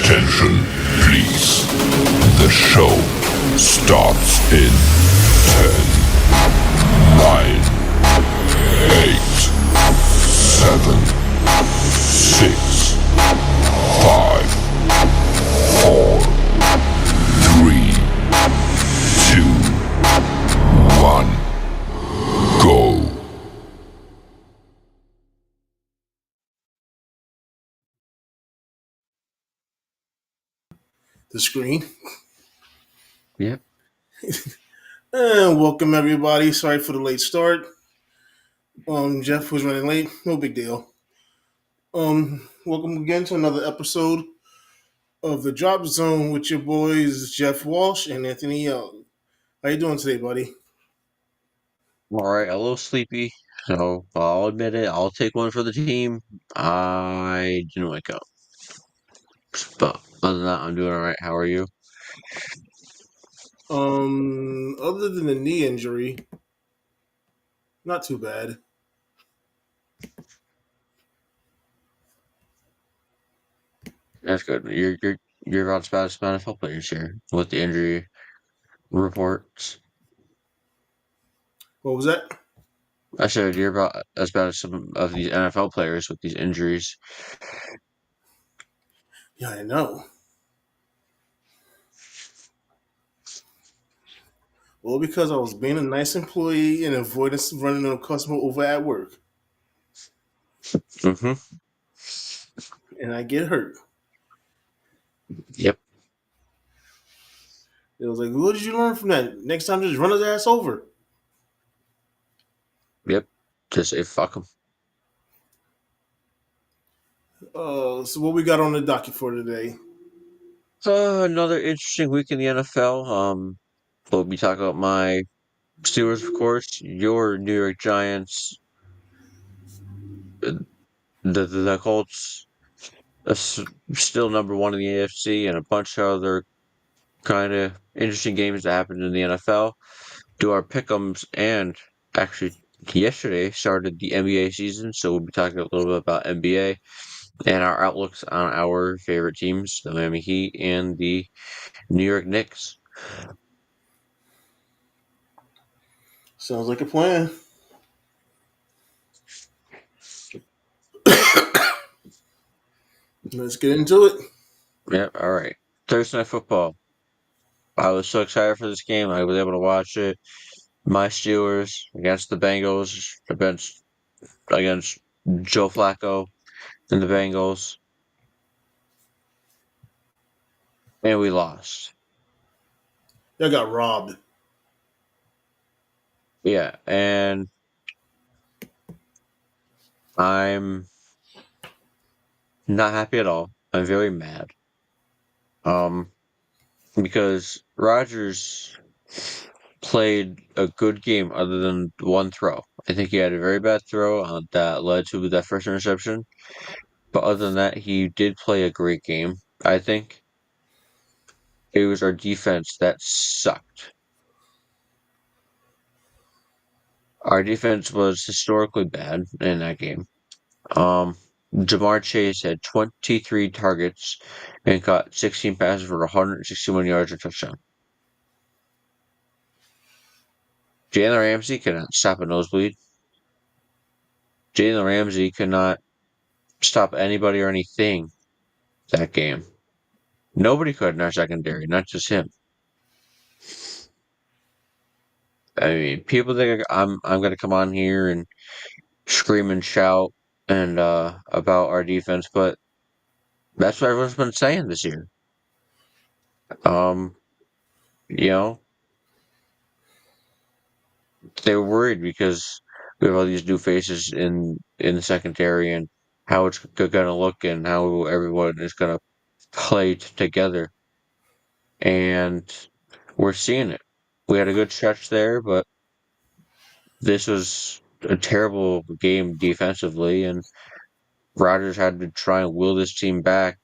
Attention, please. The show starts in 10, 9, 8, 7, 6, 5, 4, 3, 2, 1, go. The screen. Yep. And welcome everybody. Sorry for the late start. Jeff was running late. No big deal. Welcome again to another episode of the Drop Zone with your boys Jeff Walsh and Anthony Young. How you doing today, buddy? All right, a little sleepy, so I'll admit it. I'll take one for the team. I didn't wake up, but other than that, I'm doing all right. How are you? Other than the knee injury, not too bad. That's good. You're about as bad as NFL players here with the injury reports. What was that? I said you're about as bad as some of these NFL players with these injuries. Yeah, I know. Well, because I was being a nice employee and avoiding running a customer over at work, Mm-hmm. and I get hurt. Yep. It was like, what did you learn from that? Next time, just run his ass over. Yep. Just say fuck them. So what we got on the docket for today? Another interesting week in the NFL. We'll be talking about my Steelers, of course. Your New York Giants. The Colts are still number one in the AFC, and a bunch of other kind of interesting games that happened in the NFL. Do our pick'ems, and actually yesterday started the NBA season, so we'll be talking a little bit about NBA and our outlooks on our favorite teams, the Miami Heat and the New York Knicks. Sounds like a plan. Let's get into it. Yep, all right. Thursday Night Football. I was so excited for this game. I was able to watch it. My Steelers against the Bengals, against Joe Flacco and the Bengals, and we lost. Y'all got robbed. Yeah, and I'm not happy at all. I'm very mad. Um, because Rodgers played a good game other than one throw. I think he had a very bad throw that led to that first interception. But other than that, he did play a great game. I think it was our defense that sucked. Our defense was historically bad in that game. Jamar Chase had 23 targets and caught 16 passes for 161 yards and touchdown. Jalen Ramsey cannot stop a nosebleed. Jalen Ramsey could not stop anybody or anything that game. Nobody could in our secondary, not just him. I mean, people think I'm gonna come on here and scream and shout and about our defense, but that's what everyone's been saying this year. Um, you know, they were worried because we have all these new faces in the secondary and how it's gonna look and how everyone is gonna play together, and we're seeing it. We had a good stretch there, but this was a terrible game defensively, and Rodgers had to try and will this team back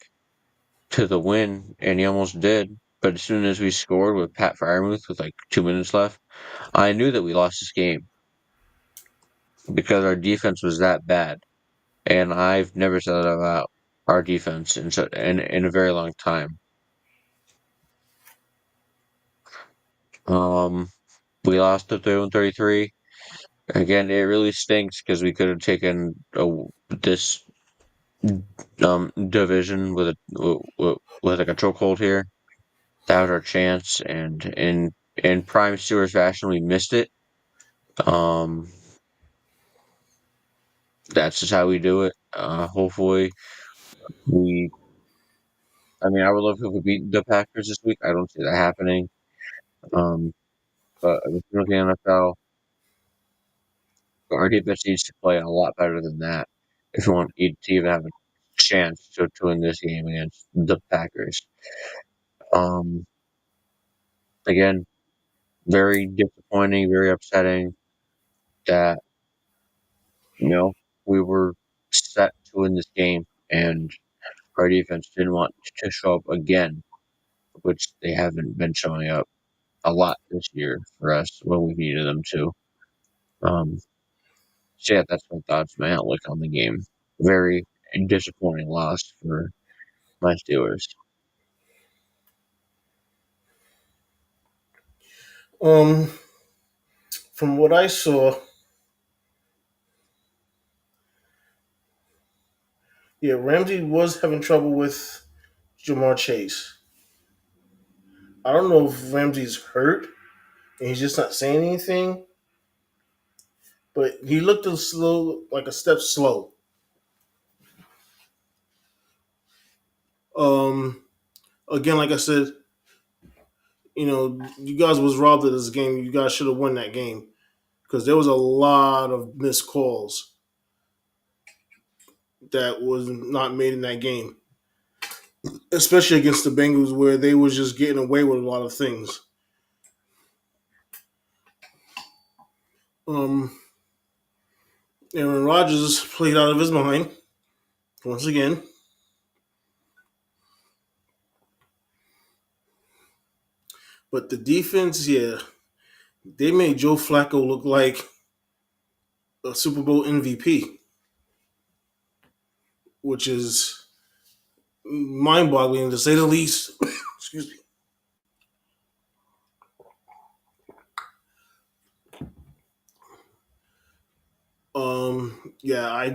to the win, and he almost did. But as soon as we scored with Pat Freiermuth with like 2 minutes left, I knew that we lost this game because our defense was that bad. And I've never said that out. our defense in a very long time. We lost to 31-33. Again, it really stinks because we could have taken this division with like a chokehold here. That was our chance, and in prime Steelers fashion, we missed it. That's just how we do it. Hopefully, we. I mean, I would love if we beat the Packers this week. I don't see that happening. Um, but if you look at the NFL, our defense needs to play a lot better than that if we want to even have a chance to win this game against the Packers. Um, again, very disappointing, very upsetting that we were set to win this game and our defense didn't want to show up again, which they haven't been showing up a lot this year for us when we needed them to. So yeah, that's my thoughts, my outlook on the game. Very disappointing loss for my Steelers. From what I saw, yeah, Ramsey was having trouble with Jamar Chase. I don't know if Ramsey's hurt and he's just not saying anything, but he looked a slow, like a step slow. Um, Again, like I said, you guys was robbed of this game. You guys should have won that game because there was a lot of missed calls that was not made in that game, especially against the Bengals, where they was just getting away with a lot of things. Um, Aaron Rodgers played out of his mind once again. But the defense, yeah, they made Joe Flacco look like a Super Bowl MVP, which is mind-boggling to say the least. Excuse me. Yeah,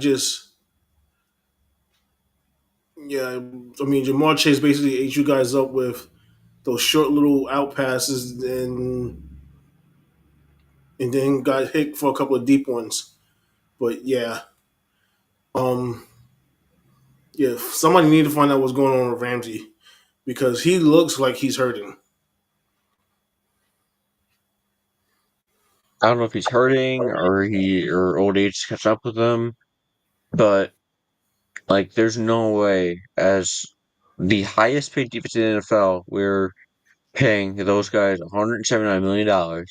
yeah, I mean, Jamar Chase basically ate you guys up with those short little out passes, and then got hit for a couple of deep ones. But yeah, um, yeah, somebody need to find out what's going on with Ramsey because he looks like he's hurting. I don't know if he's hurting or old age catching up with him, but like there's no way as the highest paid defense in the NFL, we're paying those guys $179 million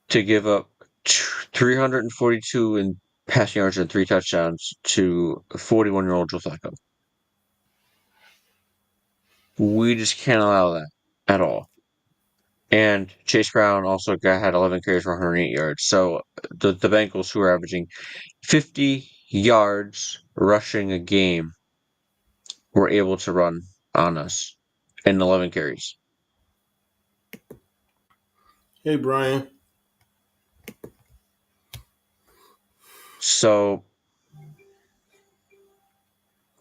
to give up 342 in passing yards and 3 touchdowns to 41-year-old Joe Flacco. We just can't allow that at all. And Chase Brown also had 11 carries for 108 yards. So the Bengals, who are averaging 50 yards rushing a game, were able to run on us in 11 carries. Hey, Brian. So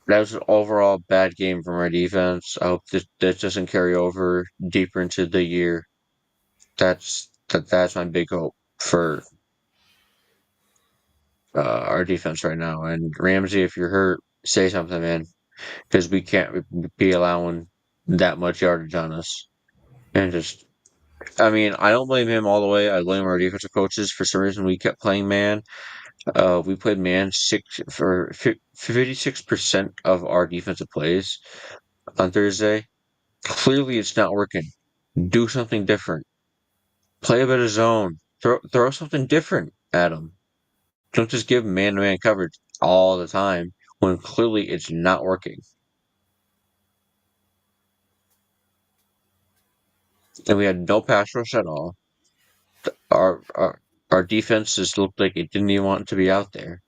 that was an overall bad game from our defense. I hope this doesn't carry over deeper into the year. That's my big hope for our defense right now. And Ramsey, if you're hurt, say something, man, because we can't be allowing that much yardage on us. And just, I mean, I don't blame him all the way. I blame our defensive coaches. For some reason, we kept playing man. We played man 56% of our defensive plays on Thursday. Clearly, it's not working. Do something different. Play a bit of zone. Throw something different at them. Don't just give man-to-man coverage all the time when clearly it's not working. And we had no pass rush at all. Our our defense just looked like it didn't even want to be out there.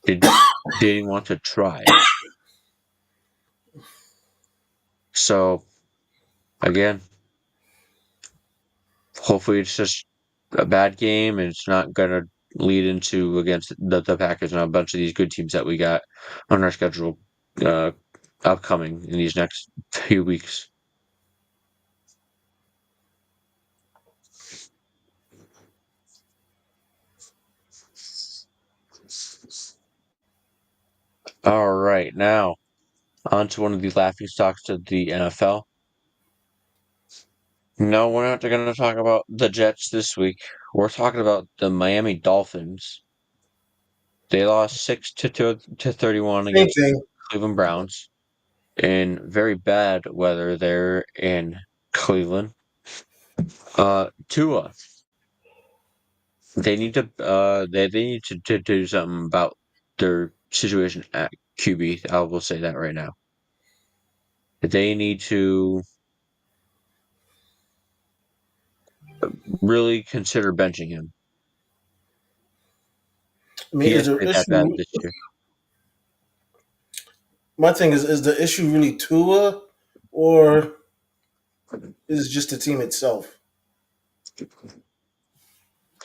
It didn't want to try. So again, hopefully it's just a bad game and it's not gonna lead into against the Packers and a bunch of these good teams that we got on our schedule uh, upcoming in these next few weeks. All right, now on to one of the laughing stocks of the NFL. No, we're not going to talk about the Jets this week. We're talking about the Miami Dolphins. They lost 6-31 Same against thing. Cleveland Browns in very bad weather there in Cleveland. Tua, they need to do something about their situation at QB. I will say that right now. They need to really consider benching him. I mean, He is has the played that bad issue? this year. My thing is the issue really Tua, or is it just the team itself?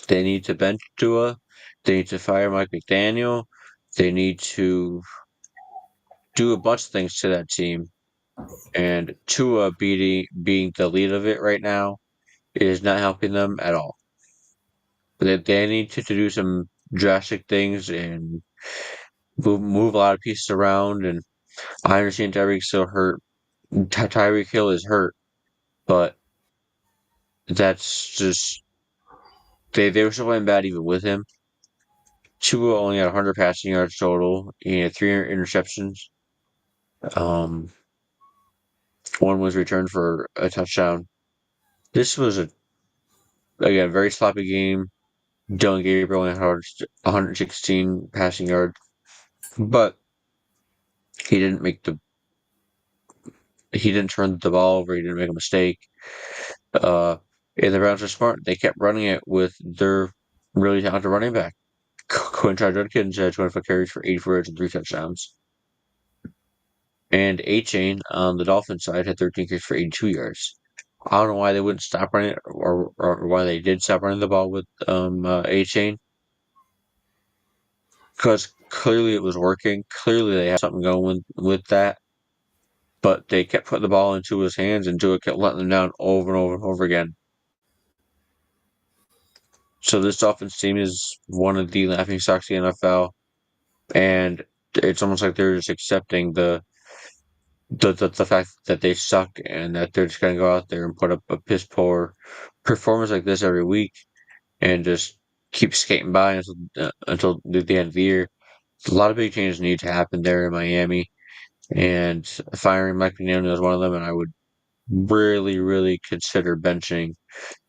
They need to bench Tua. They need to fire Mike McDaniel. They need to do a bunch of things to that team. And Tua being the lead of it right now is not helping them at all. They need to do some drastic things and move a lot of pieces around. And I understand Tyreek's still hurt. Tyreek Hill is hurt, but that's just they were still playing bad even with him. Tua only had 100 passing yards total. He had 300 interceptions. Um, One was returned for a touchdown. This was again very sloppy game. Dylan Gabriel only had 116 passing yards, but he didn't make the he didn't turn the ball over. He didn't make a mistake. Uh, and the Browns are smart. They kept running it with their really talented running back. Quinton Judkins had 25 carries for 84 yards and 3 touchdowns. And Achane on the Dolphins side had 13 carries for 82 yards. I don't know why they wouldn't stop running it, or why they did stop running the ball with Achane, because clearly it was working. Clearly they had something going with that, but they kept putting the ball into his hands, and Tua kept letting them down over and over and over again. So this Dolphins team is one of the laughing stocks of the NFL, and it's almost like they're just accepting the fact that they suck and that they're just gonna go out there and put up a piss poor performance like this every week and just keep skating by until the end of the year. A lot of big changes need to happen there in Miami, and firing Mike McDaniel is one of them. And I would really, really consider benching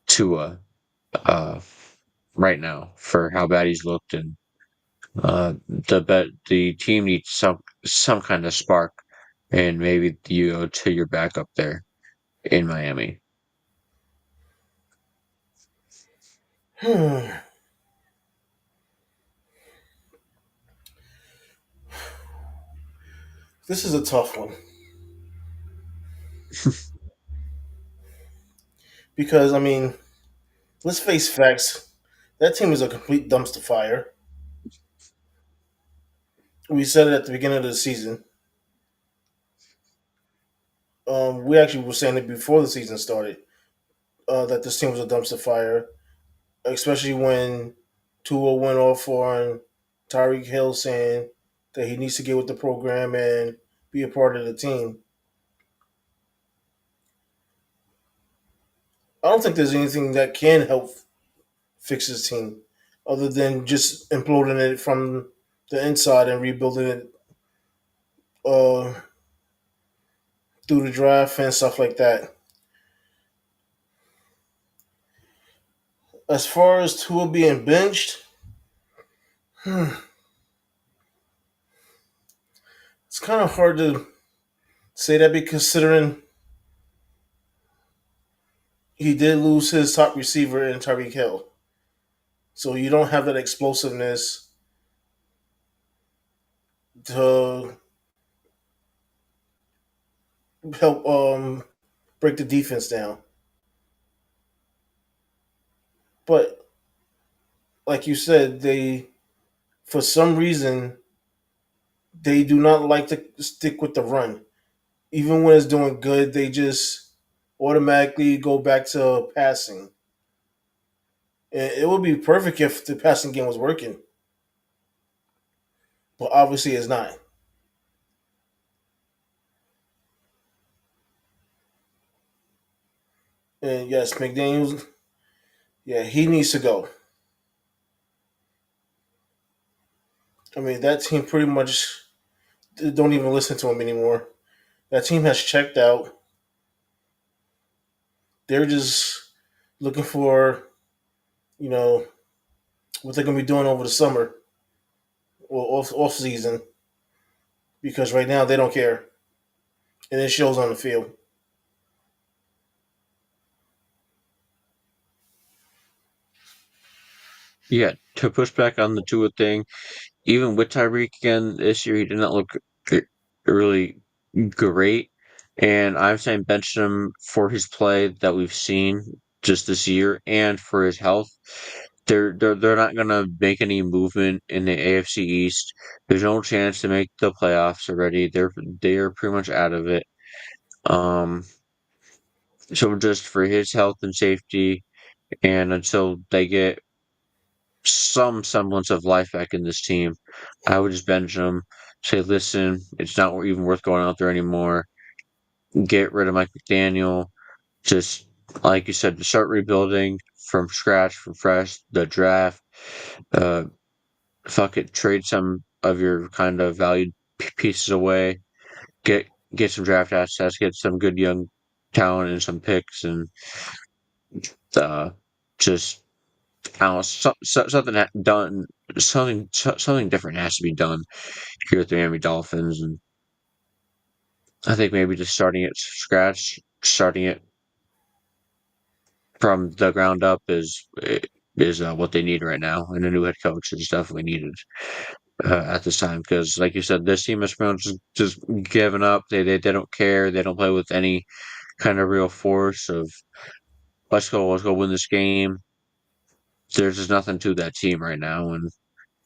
Tua uh, right now for how bad he's looked, and the team needs some kind of spark, and maybe you go to your backup there in Miami. This is a tough one because I mean, let's face facts. That team is a complete dumpster fire. We said it at the beginning of the season. We actually were saying it before the season started that this team was a dumpster fire, especially when Tua went off on Tyreek Hill saying that he needs to get with the program and be a part of the team. I don't think there's anything that can help fix his team other than just imploding it from the inside and rebuilding it uh, through the draft and stuff like that. As far as Tua being benched, it's kind of hard to say that because considering he did lose his top receiver in Tyreek Hill. So you don't have that explosiveness to help break the defense down. But like you said, they for some reason they do not like to stick with the run. Even when it's doing good, they just automatically go back to passing. And it would be perfect if the passing game was working, but obviously it's not. And yes, McDaniels, yeah, he needs to go. I mean, that team pretty much don't even listen to him anymore. That team has checked out. They're just looking for, you know, what they're gonna be doing over the summer or off season because right now they don't care, and it shows on the field. Yeah, to push back on the Tua thing, even with Tyreek again this year, he did not look really great. And I'm saying bench him for his play that we've seen just this year and for his health. They're not gonna make any movement in the AFC East. There's no chance to make the playoffs already. They are pretty much out of it. Um, so just for his health and safety, and until they get some semblance of life back in this team, I would just bench them. Say, listen, it's not even worth going out there anymore. Get rid of Mike McDaniel. Just like you said, to start rebuilding from scratch, from fresh. The draft. Uh, Fuck it. Trade some of your kind of valued pieces away. Get get some draft assets. Get some good young talent and some picks, and uh, just I don't know, something done. Something different has to be done here with the Miami Dolphins, and I think maybe just starting it scratch, starting it from the ground up is what they need right now, and a new head coach is definitely needed at this time because, like you said, this team has pretty much just given up. They don't care. They don't play with any kind of real force of let's go win this game. There's just nothing to that team right now, and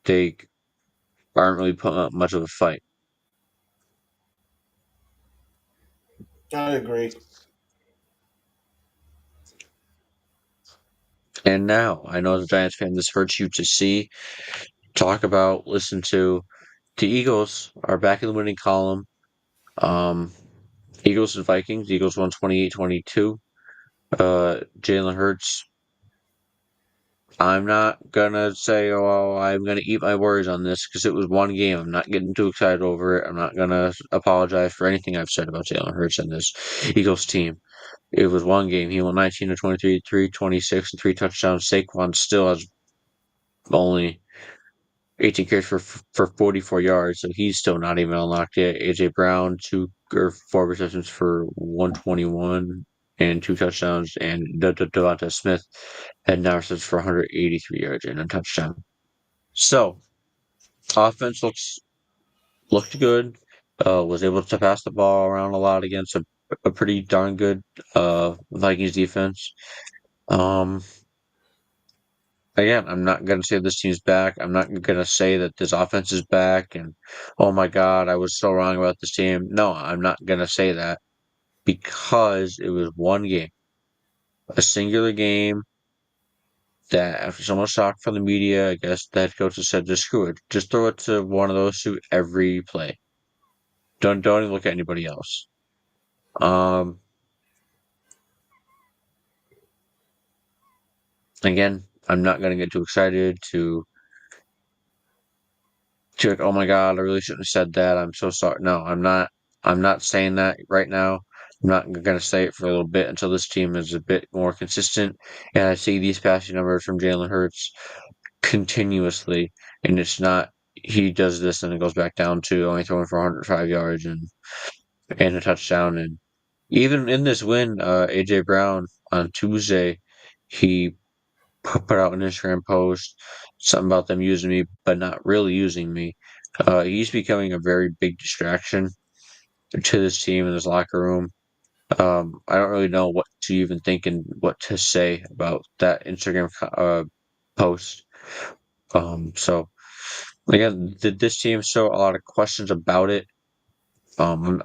they aren't really putting up much of a fight. I agree. And now, I know as a Giants fan, this hurts you to see, talk about, listen to. The Eagles are back in the winning column. Um, Eagles and Vikings. Eagles won 28-22. Jalen Hurts. I'm not gonna say, oh, I'm gonna eat my words on this because it was one game. I'm not getting too excited over it. I'm not gonna apologize for anything I've said about Jalen Hurts and this Eagles team. It was one game. He won 19 to 23, 326, and 3 touchdowns. Saquon still has only 18 carries for 44 yards, so he's still not even unlocked yet. AJ Brown, 4 receptions for 121 and 2 touchdowns, and Devonta Smith had 9 receptions for 183 yards and a touchdown. So offense looked good. Was able to pass the ball around a lot against a pretty darn good Vikings defense. Um, Again, I'm not gonna say this team's back. I'm not gonna say that this offense is back and oh my God, I was so wrong about this team. No, I'm not gonna say that because it was one game, a singular game that after so much talk from the media, I guess the head coach has said just screw it. Just throw it to one of those two every play. Don't even look at anybody else. Um Again, I'm not gonna get too excited to like, oh my God, I really shouldn't have said that. I'm so sorry. No, I'm not. I'm not saying that right now. I'm not going to say it for a little bit until this team is a bit more consistent. And I see these passing numbers from Jalen Hurts continuously, and it's not he does this and it goes back down to only throwing for 105 yards and a touchdown. And even in this win, AJ Brown on Tuesday, he put out an Instagram post, something about them using me, but not really using me. He's becoming a very big distraction, to this team in this locker room. I don't really know what to even think and what to say about that Instagram post. So again, did this team show a lot of questions about it? I'm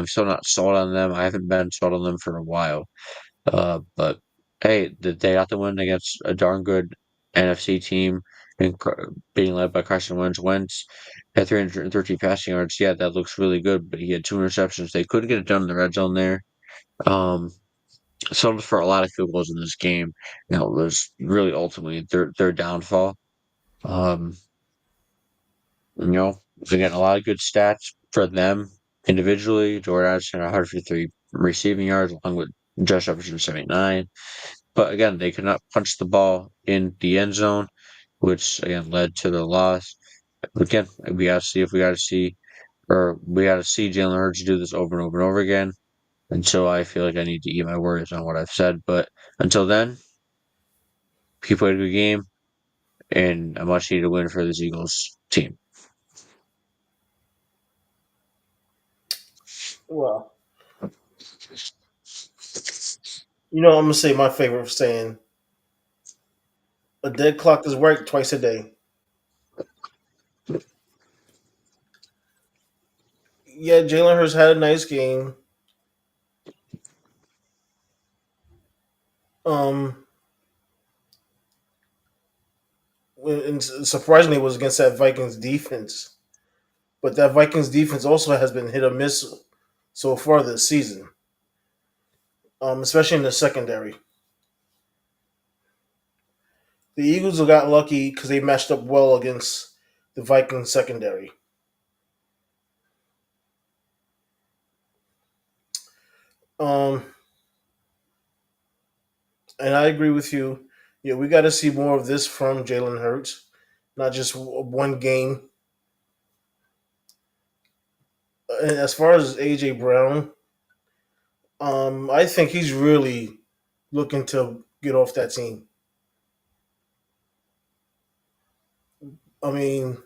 still not sold on them. I haven't been sold on them for a while. But hey, they got the win against a darn good NFC team and being led by Carson Wentz. Wentz had 313 passing yards. Yeah, that looks really good, but he had 2 interceptions. They couldn't get it done in the red zone there. Settled for a lot of field goals in this game. Now it was really ultimately their downfall. Um, again, a lot of good stats for them individually. Jordan Addison 153 receiving yards, along with Josh Jefferson 79. But again, they could not punch the ball in the end zone, which again led to the loss. Again, we got to see if we got to see, or we got to see Jalen Hurts do this over and over and over again. Until I feel like I need to eat my words on what I've said. But until then, he played a good game and a much needed win for this Eagles team. Well, I'm gonna say my favorite saying: "A dead clock is right twice a day." Yeah, Jalen Hurts had a nice game. Um, and surprisingly, it was against that Vikings defense. But that Vikings defense also has been hit or miss so far this season, especially in the secondary. The Eagles got lucky because they matched up well against the Vikings secondary. Um, and I agree with you. Yeah, we got to see more of this from Jalen Hurts, not just one game. And as far as AJ Brown, I think he's really looking to get off that team. I mean,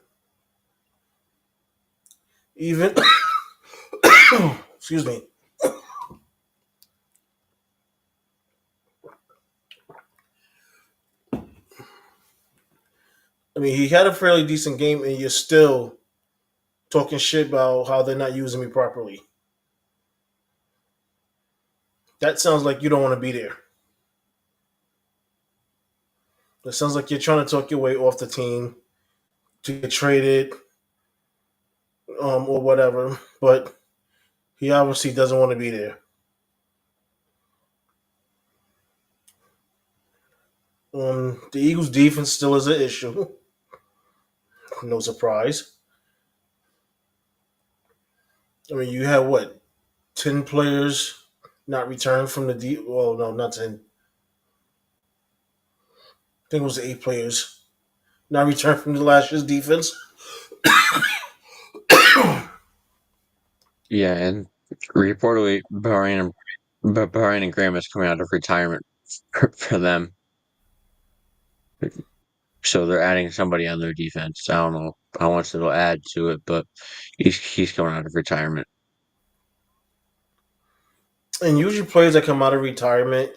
even excuse me. I mean, he had a fairly decent game, and you're still talking shit about how they're not using me properly. That sounds like you don't want to be there. It sounds like you're trying to talk your way off the team to get traded, or whatever. But he obviously doesn't want to be there. The Eagles' defense still is an issue. No surprise. I mean, you have what 10 players not returned from the Well, no, not 10. I think it was 8 players not returned from the last year's defense. Yeah, and reportedly Brian and Graham is coming out of retirement for them. So they're adding somebody on their defense. I don't know how much it'll add to it, but he's coming out of retirement. And usually, players that come out of retirement,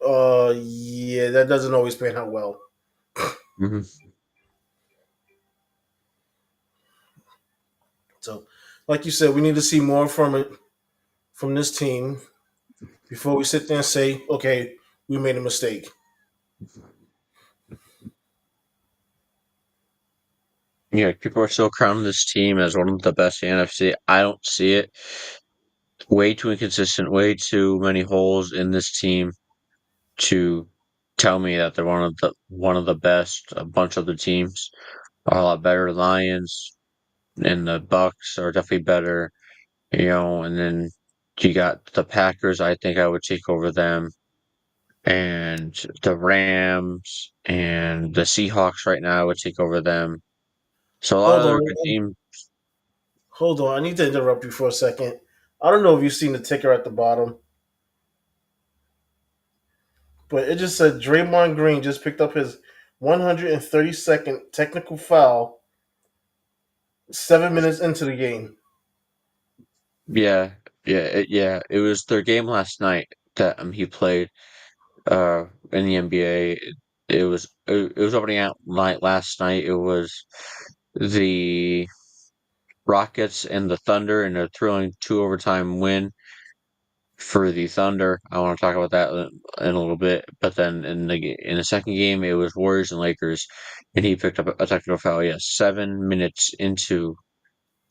yeah, that doesn't always pan out well. Hmm. So, like you said, we need to see more from it from this team before we sit there and say, okay, we made a mistake. Yeah, people are still crowning this team as one of the best in the NFC. I don't see it. Way too inconsistent, way too many holes in this team to tell me that they're one of the best. A bunch of the teams are a lot better. Lions and the Bucks are definitely better, and then you got the Packers. I think I would take over them, and the Rams and the Seahawks right now I would take over them. So a lot of Hold other good on, teams. hold on. I need to interrupt you for a second. I don't know if you've seen the ticker at the bottom, but it just said Draymond Green just picked up his 132nd technical foul 7 minutes into the game. Yeah, yeah. It was their game last night that he played in the NBA. It was opening out night last night. It was the Rockets and the Thunder in a thrilling two overtime win for the Thunder. I want to talk about that in a little bit. But then in the second game, it was Warriors and Lakers, and he picked up a technical foul. Yes, 7 minutes into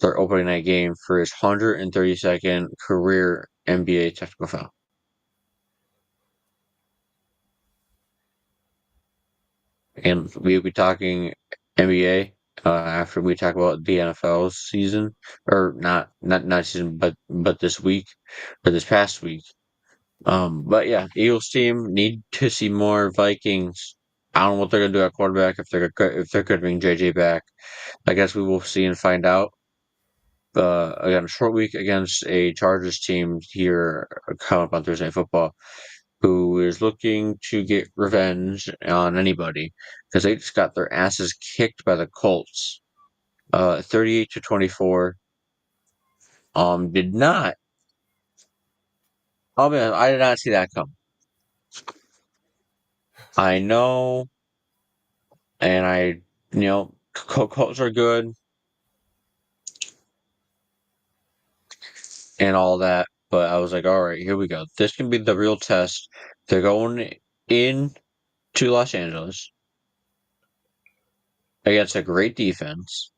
their opening night game for his 132nd career NBA technical foul. And we'll be talking NBA after we talk about the NFL season, or not season, but this week or this past week. But yeah, Eagles team need to see more Vikings. I don't know what they're gonna do at quarterback if they're gonna bring JJ back. I guess we will see and find out. Again, a short week against a Chargers team here coming up on Thursday Night Football, who is looking to get revenge on anybody because they just got their asses kicked by the Colts, 38-24. Did not. Oh man, I did not see that come. I know, and Colts are good and all that, but I was like, all right, here we go. This can be the real test. They're going in to Los Angeles against a great defense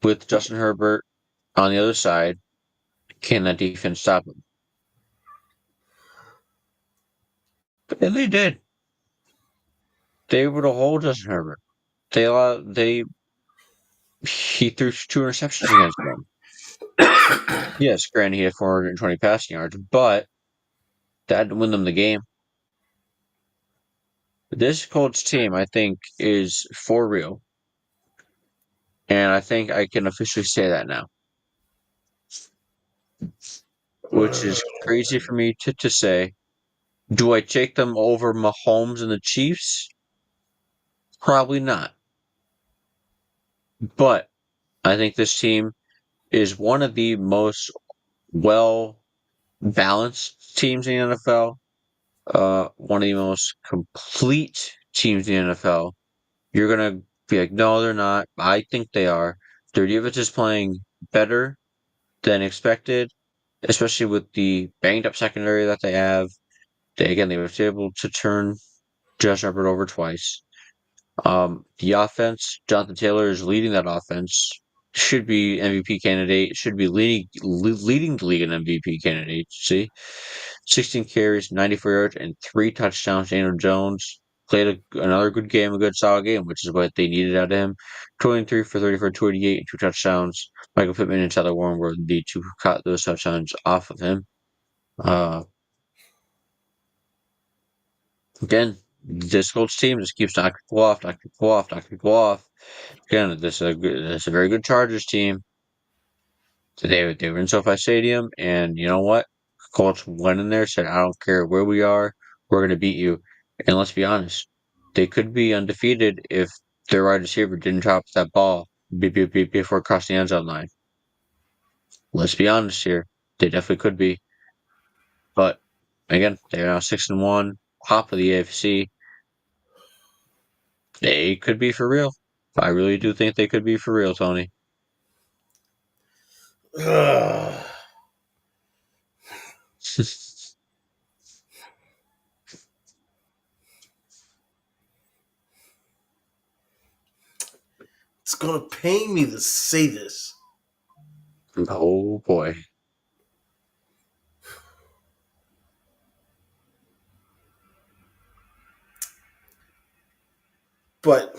with Justin Herbert on the other side. Can that defense stop him? And they did. They were to hold Justin Herbert. He threw 2 interceptions against them. Yes, granted he had 420 passing yards, but that didn't win them the game. This Colts team, I think, is for real. And I think I can officially say that now. Which is crazy for me to say. Do I take them over Mahomes and the Chiefs? Probably not. But I think this team is one of the most well balanced teams in the NFL. One of the most complete teams in the NFL. You're gonna be like, no, they're not. I think they are. Their defense is playing better than expected, especially with the banged up secondary that they have. They were able to turn Josh Herbert over twice. The offense, Jonathan Taylor is leading that offense. Should be MVP candidate. Should be leading the league in MVP candidate. See, 16 carries, 94 yards, and 3 touchdowns. Daniel Jones played another good game, a good solid game, which is what they needed out of him. 23 for 34, 288, and 2 touchdowns. Michael Pittman and Tyler Warren were the two who caught those touchdowns off of him. Again, this Colts team just keeps knocking people off, knocking people off, knocking people off. Again, this is a very good Chargers team. They were in SoFi Stadium, and you know what? Colts went in there, said, "I don't care where we are, we're going to beat you." And let's be honest, they could be undefeated if their wide receiver didn't drop that ball before crossing the end zone line. Let's be honest here, they definitely could be. But again, they're now 6-1, top of the AFC. They could be for real. I really do think they could be for real, Tony. It's gonna pain me to say this. Oh boy. But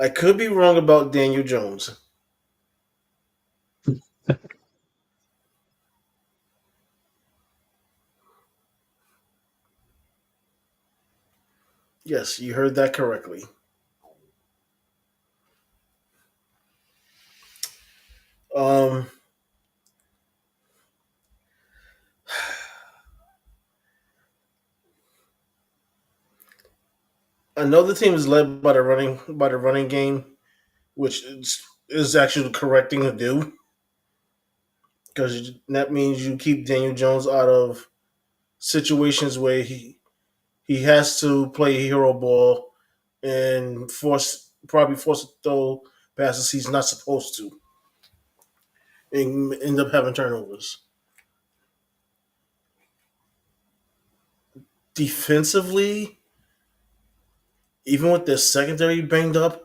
I could be wrong about Daniel Jones. Yes, you heard that correctly. Um, Another team is led by the running game which is actually the correct thing to do because that means you keep Daniel Jones out of situations where he has to play hero ball and probably force to throw passes he's not supposed to and end up having turnovers. Defensively, even with their secondary banged up,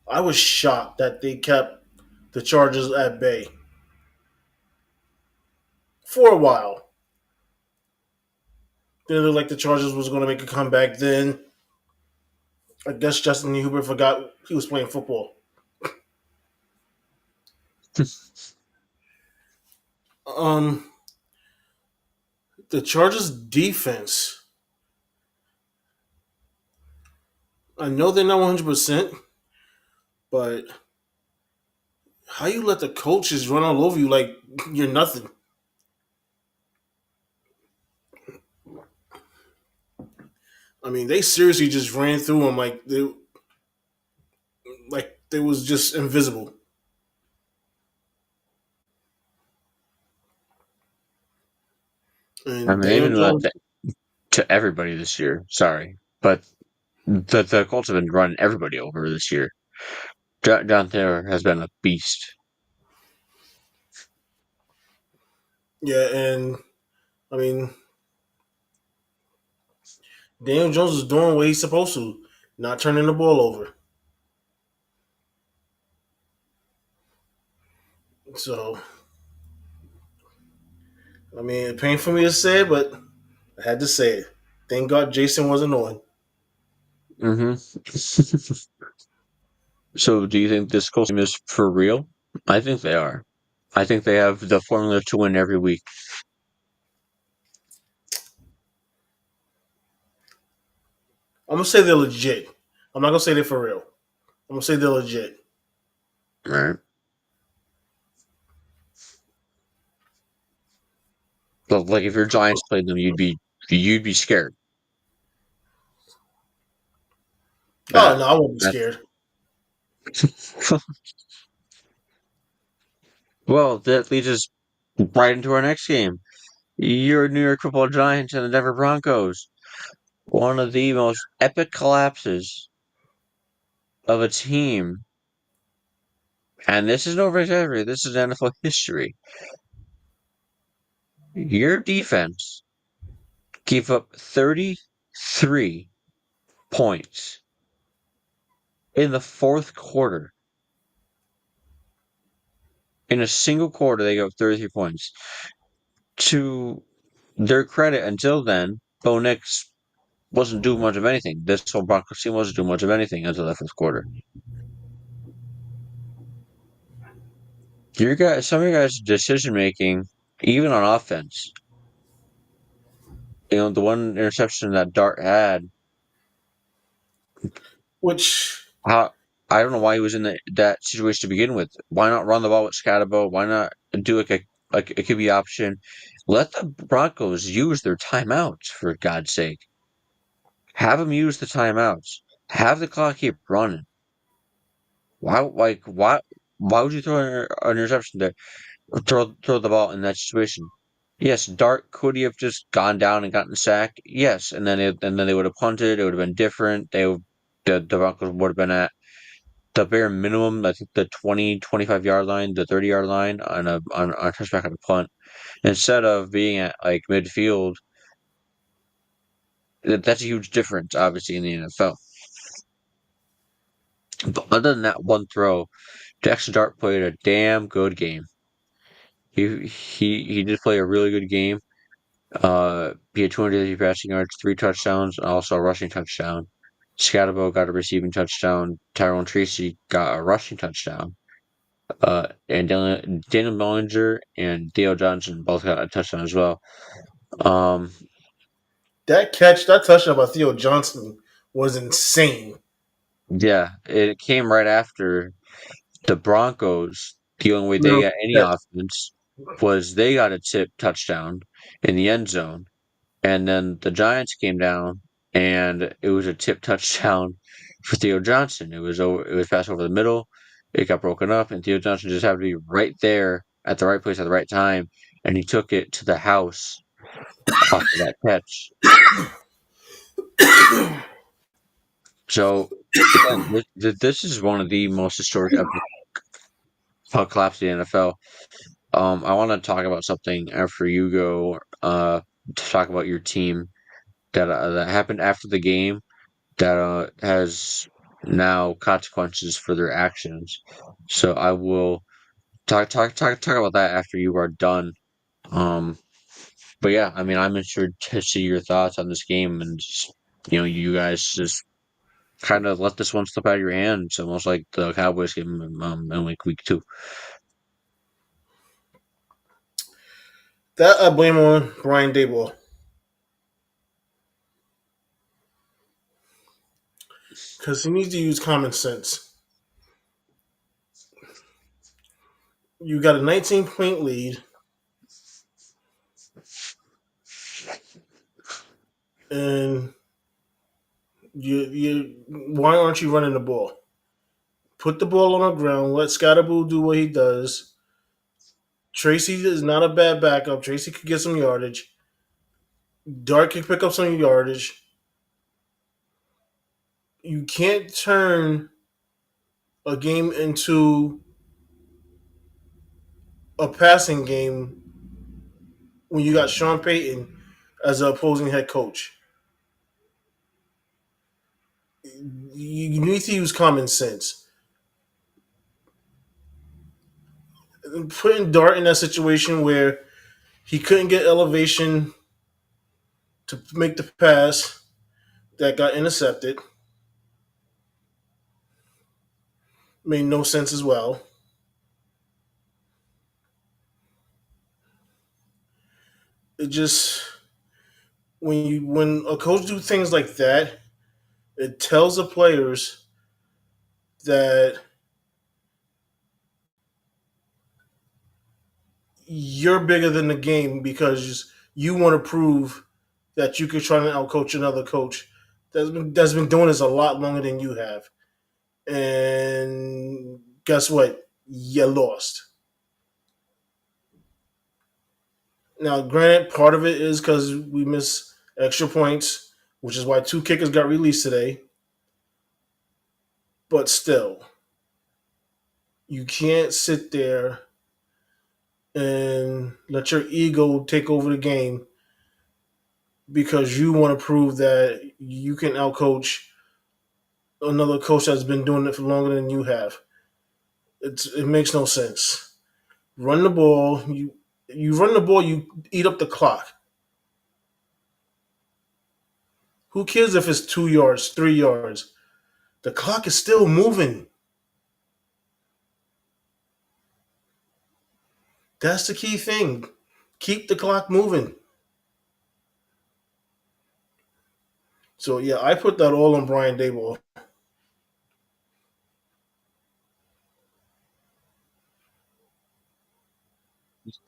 I was shocked that they kept the Chargers at bay for a while. They looked like the Chargers was going to make a comeback. Then I guess Justin Hubert forgot he was playing football. Um, the Chargers defense. I know they're not 100%, but how you let the coaches run all over you like you're nothing? I mean, they seriously just ran through them like they was just invisible. I And mean, they've Daniel been doing Jones, that to everybody this year. Sorry, but the Colts have been running everybody over this year. John Taylor has been a beast. yeah, and I mean Daniel Jones is doing what he's supposed to, not turning the ball over. So I mean, it pained for me to say it, but I had to say it. Thank God Jason wasn't on. Hmm. So, do you think this Colts team is for real? I think they are. I think they have the formula to win every week. I'm gonna say they're legit. I'm not gonna say they're for real. I'm gonna say they're legit. All right. But like, if your Giants played them, you'd be scared. Oh That no, I won't be that. scared. Well, that leads us right into our next game. Your New York Football Giants and the Denver Broncos. One of the most epic collapses of a team, and this is no exaggeration. This is NFL history. Your defense gave up 33 points in the fourth quarter. In a single quarter, they gave up 33 points. To their credit, until then, Bo Nix wasn't doing much of anything. This whole Broncos team wasn't doing much of anything until the fourth quarter. Some of your guys' decision making, even on offense, the one interception that Dart had, Which how I don't know why he was in that situation to begin with. Why not run the ball with Scatabo? Why not do like a QB option? Let the Broncos use their timeouts, for God's sake. Have them use the timeouts. Have the clock keep running. Why would you throw an interception there? Or throw the ball in that situation? Yes, Dart could he have just gone down and gotten sacked? Yes, and then they would have punted. It would have been different. The Broncos would have been at the bare minimum. I think the 20-25 yard line, the 30 yard line on a touchback on a punt, instead of being at like midfield. That's a huge difference, obviously, in the NFL. But other than that one throw, Jackson Dart played a damn good game. He did play a really good game. He had 280 passing yards, 3 touchdowns, and also a rushing touchdown. Scatabo got a receiving touchdown. Tyrone Tracy got a rushing touchdown. And Daniel Bellinger and Theo Johnson both got a touchdown as well. Um, that touchdown by Theo Johnson was insane. yeah, it came right after the Broncos. The only way they No, got any that offense was they got a tip touchdown in the end zone. And then the Giants came down, and it was a tip touchdown for Theo Johnson. It was passed over the middle. it got broken up, and Theo Johnson just happened to be right there at the right place at the right time, and he took it to the house off of that catch. So again, this is one of the most historic epic puck collapse in the NFL. I want to talk about something after you go. To talk about your team that happened after the game that has now consequences for their actions. So I will talk about that after you are done. Um, but yeah, I mean, I'm interested to see your thoughts on this game, and just, you guys just kind of let this one slip out of your hands, almost like the Cowboys game in week 2. That I blame on Brian Daboll because he needs to use common sense. You got a 19-point lead, and you why aren't you running the ball? Put the ball on the ground. Let Scottaboo do what he does. Tracy is not a bad backup. Tracy could get some yardage. Dart can pick up some yardage. You can't turn a game into a passing game when you got Sean Payton as an opposing head coach. You need to use common sense. Putting Dart in that situation where he couldn't get elevation to make the pass that got intercepted made no sense as well. It just when a coach do things like that, it tells the players that you're bigger than the game because you want to prove that you could try to outcoach another coach that's been doing this a lot longer than you have. And guess what? You lost. Now, granted, part of it is because we miss extra points, which is why 2 kickers got released today. But still, you can't sit there and let your ego take over the game because you want to prove that you can outcoach another coach that's been doing it for longer than you have. It makes no sense. Run the ball. You run the ball. You eat up the clock. Who cares if it's 2 yards, 3 yards? The clock is still moving. That's the key thing. Keep the clock moving. So yeah, I put that all on Brian Daboll.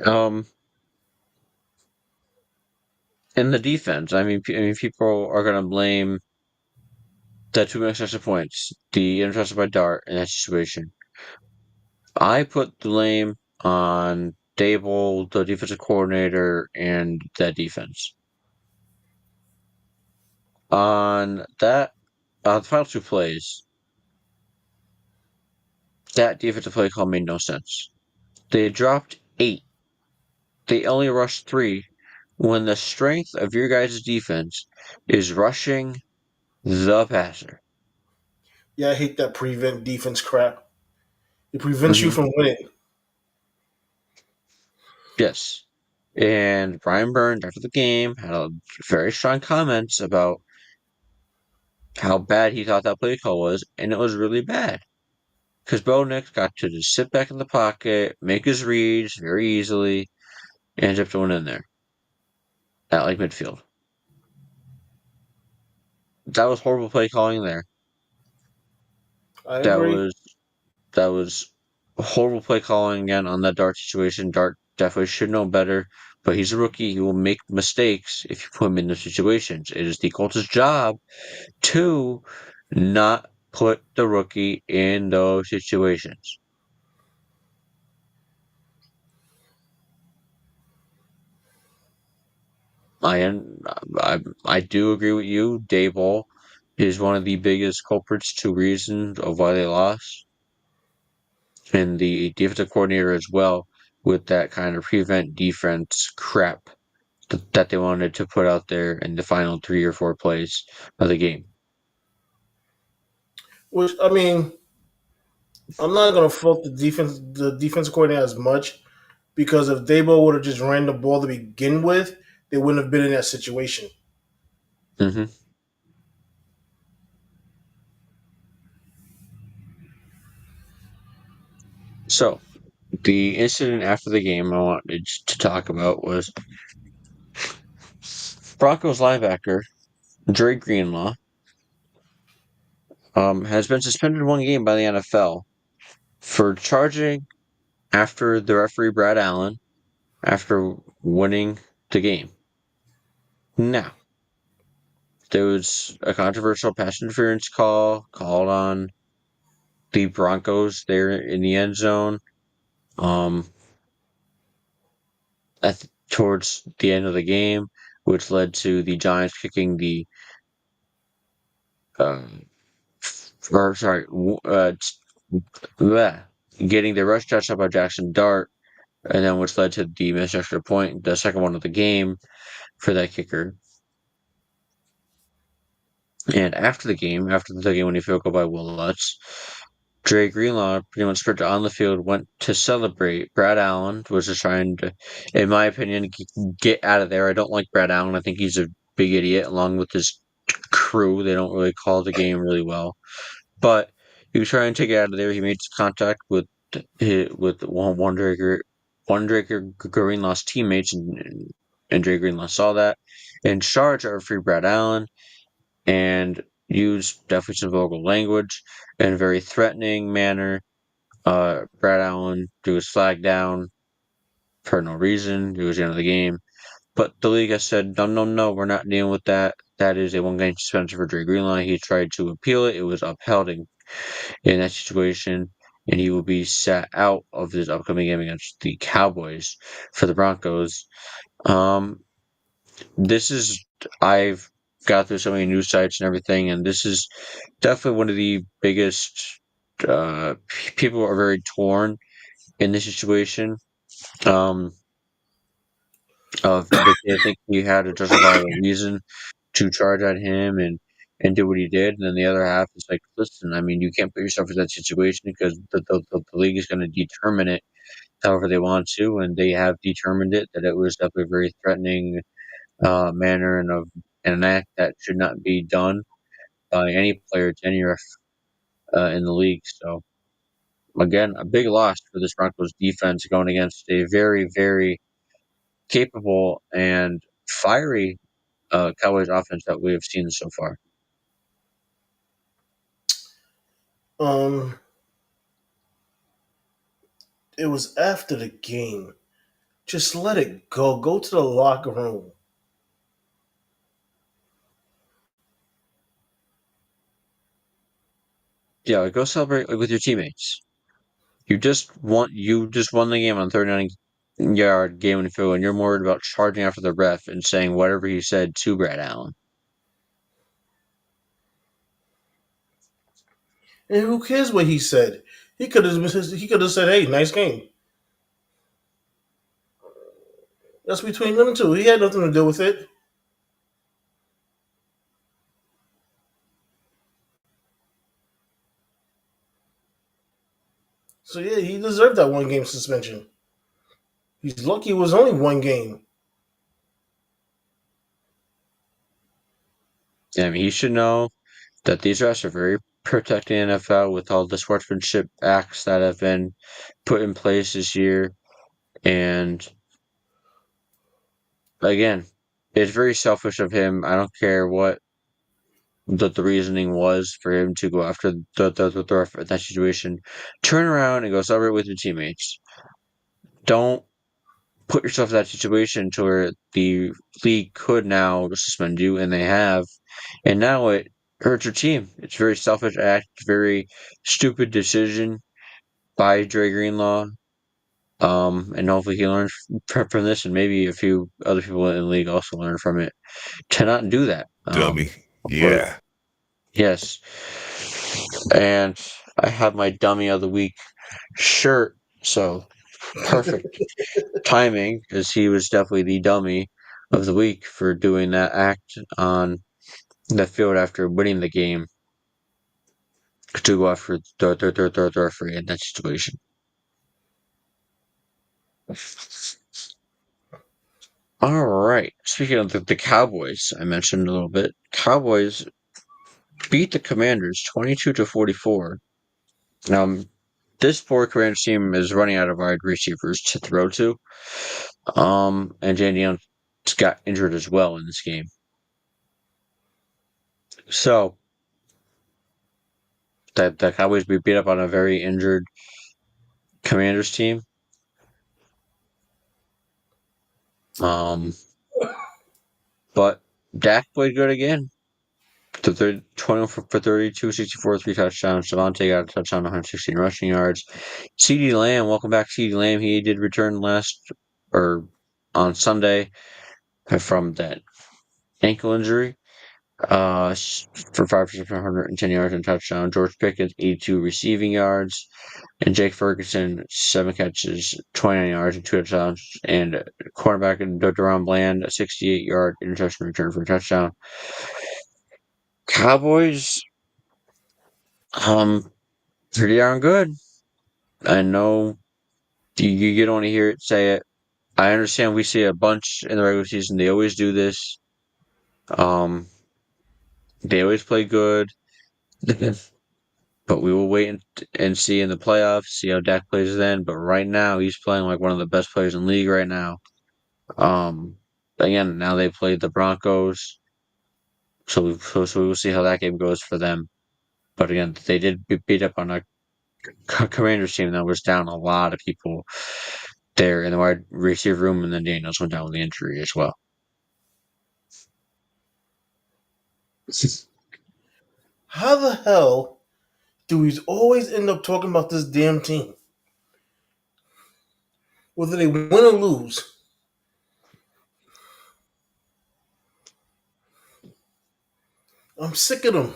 Um, in the defense, I mean, people are gonna blame the 2 extra points, the interception by Dart in that situation. I put the blame on Dable, the defensive coordinator, and that defense. On the final 2 plays, that defensive play call made no sense. They dropped 8. They only rushed 3 when the strength of your guys' defense is rushing the passer. Yeah, I hate that prevent defense crap. It prevents you Hmm. from winning. Yes. And Brian Burns, after the game, had a very strong comments about how bad he thought that play call was, and it was really bad. Because Bo Nix got to just sit back in the pocket, make his reads very easily, and ended up going in there at like midfield. That was horrible play calling there. I That agree. was that was horrible play calling again on that Dart situation. Dart definitely should know better, but he's a rookie. He will make mistakes if you put him in those situations. It is the coach's job to not put the rookie in those situations. I do agree with you. Daboll is one of the biggest culprits to reasons of why they lost, and the defensive coordinator as well, with that kind of prevent defense crap that they wanted to put out there in the final 3 or 4 plays of the game. Which I mean, I'm not gonna fault the defensive coordinator as much because if Dabo would have just ran the ball to begin with, they wouldn't have been in that situation. hmm So, the incident after the game I wanted to talk about was Broncos linebacker Dre Greenlaw has been suspended 1 game by the NFL for charging after the referee Brad Allen after winning the game. Now, there was a controversial pass interference call called on the Broncos there in the end zone. Um, Towards the end of the game, which led to the Giants kicking the um, or sorry, bleh, getting the rush touchdown by Jackson Dart, and then which led to the missed extra point, the second one of the game for that kicker. And after the game winning field goal by Will Lutz, Dre Greenlaw pretty much sprinted on the field, went to celebrate. Brad Allen was just trying to, in my opinion, get out of there. I don't like Brad Allen. I think he's a big idiot, along with his crew. They don't really call the game really well. But he was trying to get out of there. He made contact with one Draker Greenlaw's teammates, and Dre Greenlaw saw that and charged our free Brad Allen and used definitely some vulgar language in a very threatening manner. Brad Allen threw his flag down for no reason. It was the end of the game. But the league has said, no, no, no, we're not dealing with that. That is a 1 game suspension for Dre Greenlaw. He tried to appeal it. It was upheld in that situation, and he will be sat out of this upcoming game against the Cowboys for the Broncos. This is I've got through so many news sites and everything, and this is definitely one of the biggest. People are very torn in this situation. Um, they think he had a justifiable reason to charge at him and do what he did, and then the other half is like, listen, I mean, you can't put yourself in that situation because the league is going to determine it however they want to, and they have determined it that it was definitely a very threatening manner and an act that should not be done by any player to any ref in the league. So again, a big loss for this Broncos defense going against a very, very capable and fiery Cowboys offense that we have seen so far. Um, it was after the game. Just let it go. Go to the locker room. Yeah, like, go celebrate with your teammates. You just won the game on 39-yard game and field, and you're more worried about charging after the ref and saying whatever he said to Brad Allen. And who cares what he said? He could have said, "Hey, nice game." That's between them two. He had nothing to do with it. So yeah, he deserved that 1 game suspension. He's lucky it was only 1 game. I mean, he should know that these refs are very protecting the NFL with all the sportsmanship acts that have been put in place this year. And again, it's very selfish of him. I don't care what the reasoning was for him to go after the ref in that situation. Turn around and go celebrate with your teammates. Don't put yourself in that situation to where the league could now suspend you, and they have. And now it hurts your team. It's a very selfish act, very stupid decision by Dre Greenlaw. And hopefully he learns from this, and maybe a few other people in the league also learn from it to not do that. Dummy. But Yeah. yes, and I have my dummy of the week shirt, so perfect timing because he was definitely the dummy of the week for doing that act on the field after winning the game to go after the referee in that situation. All right. Speaking of the Cowboys, I mentioned a little bit. Cowboys beat the Commanders 22-44. Now, this poor Commanders team is running out of wide receivers to throw to. And Danny Young got injured as well in this game. So that the Cowboys be beat up on a very injured Commanders team. But Dak played good again. 20 for 32, 64, 3 touchdowns. Javonte got a touchdown, 116 rushing yards. CeeDee Lamb, welcome back, CeeDee Lamb. He did return on Sunday from that ankle injury. For 110 yards and a touchdown. George Pickens, 82 receiving yards. And Jake Ferguson, 7 catches, 29 yards, and 2 touchdowns. And cornerback Deron Bland, a 68-yard interception return for a touchdown. Cowboys, pretty darn good. I know you don't want to hear it say it. I understand we see a bunch in the regular season. They always do this. Um, they always play good. But we will wait and see in the playoffs, see how Dak plays then. But right now, he's playing like one of the best players in the league right now. Again, now they played the Broncos, so we will see how that game goes for them. But again, they did beat up on a Commanders team that was down a lot of people there in the wide receiver room, and then Daniels went down with the injury as well. How the hell do we always end up talking about this damn team? Whether they win or lose. I'm sick of them.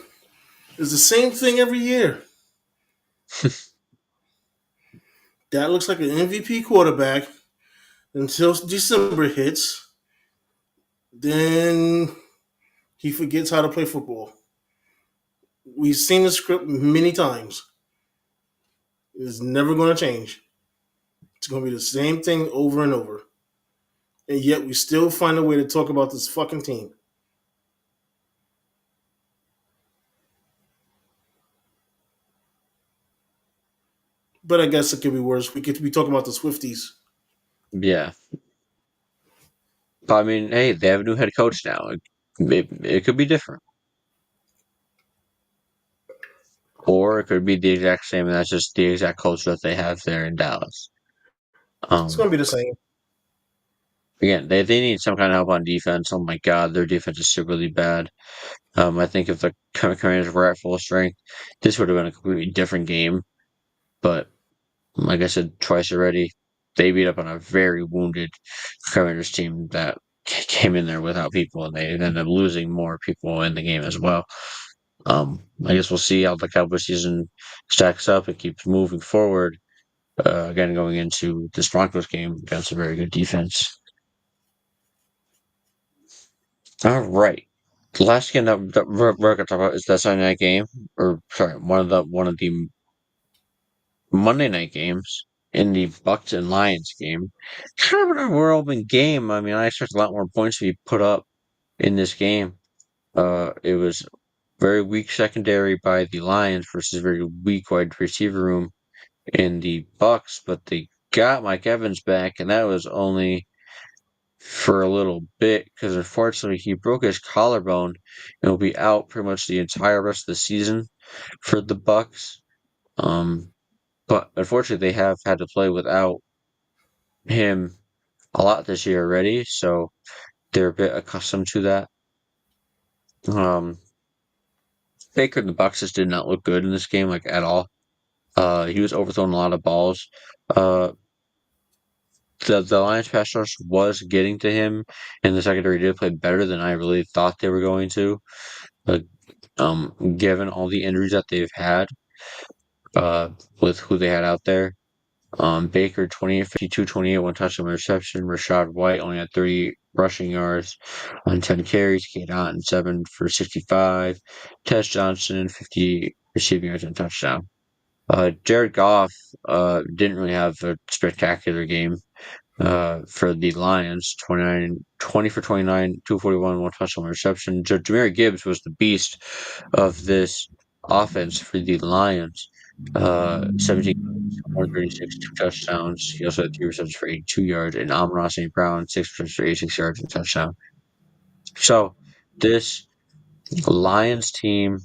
It's the same thing every year. That looks like an MVP quarterback until December hits. Then he forgets how to play football. We've seen the script many times. It's never going to change. It's going to be the same thing over and over. And yet we still find a way to talk about this fucking team. But I guess it could be worse. We could be talking about the Swifties. Yeah. But I mean, hey, they have a new head coach now. It could be different. Or it could be the exact same, and that's just the exact culture that they have there in Dallas. It's going to be the same. Again, they need some kind of help on defense. Oh my God, their defense is really bad. I think if the Commanders were at full strength, this would have been a completely different game. But like I said twice already, they beat up on a very wounded Commanders team that came in there without people, and they ended up losing more people in the game as well. I guess we'll see how the Cowboys season stacks up and keeps moving forward. Again, going into this Broncos game against a very good defense. All right. The last game that we're going to talk about is that Sunday night game, or sorry, one of the Monday night games in the Bucks and Lions game. Kind of an whirlwind game. I mean, I expect a lot more points to be put up in this game. It was very weak secondary by the Lions versus very weak wide receiver room in the Bucks, but they got Mike Evans back, and that was only for a little bit because unfortunately he broke his collarbone and will be out pretty much the entire rest of the season for the Bucks. But unfortunately they have had to play without him a lot this year already, so they're a bit accustomed to that. Um, Baker and the Bucks just did not look good in this game, like at all. He was overthrowing a lot of balls. Uh, the Lions pass rush was getting to him, and the secondary did play better than I really thought they were going to. But given all the injuries that they've had, with who they had out there, Baker 20 of 52, 28, one touchdown reception. Rashad White only had 30 rushing yards on 10 carries. Cade Otton 7 for 65. Tess Johnson 50 receiving yards and touchdown. Jared Goff didn't really have a spectacular game for the Lions. 20 for 29, 241, one touchdown, one reception. Jahmyr Gibbs was the beast of this offense for the Lions. 17, 136, two touchdowns. He also had 3 receptions for 82 yards. And Amon St. Brown, 6 receptions for 86 yards and touchdown. So this Lions team,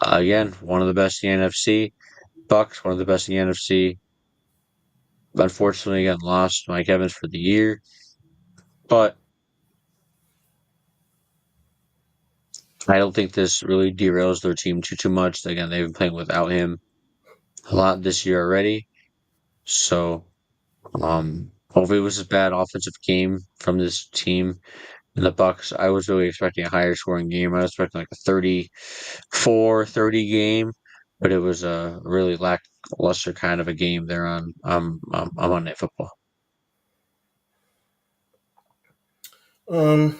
again, one of the best in the NFC. Bucks, one of the best in the NFC. Unfortunately, again, lost Mike Evans for the year. But I don't think this really derails their team too much. Again, they've been playing without him a lot this year already. So, hopefully it was a bad offensive game from this team. In the Bucks, I was really expecting a higher scoring game. I was expecting like a 34-30 game, but it was a really lackluster kind of a game there on Monday Night Football. Um,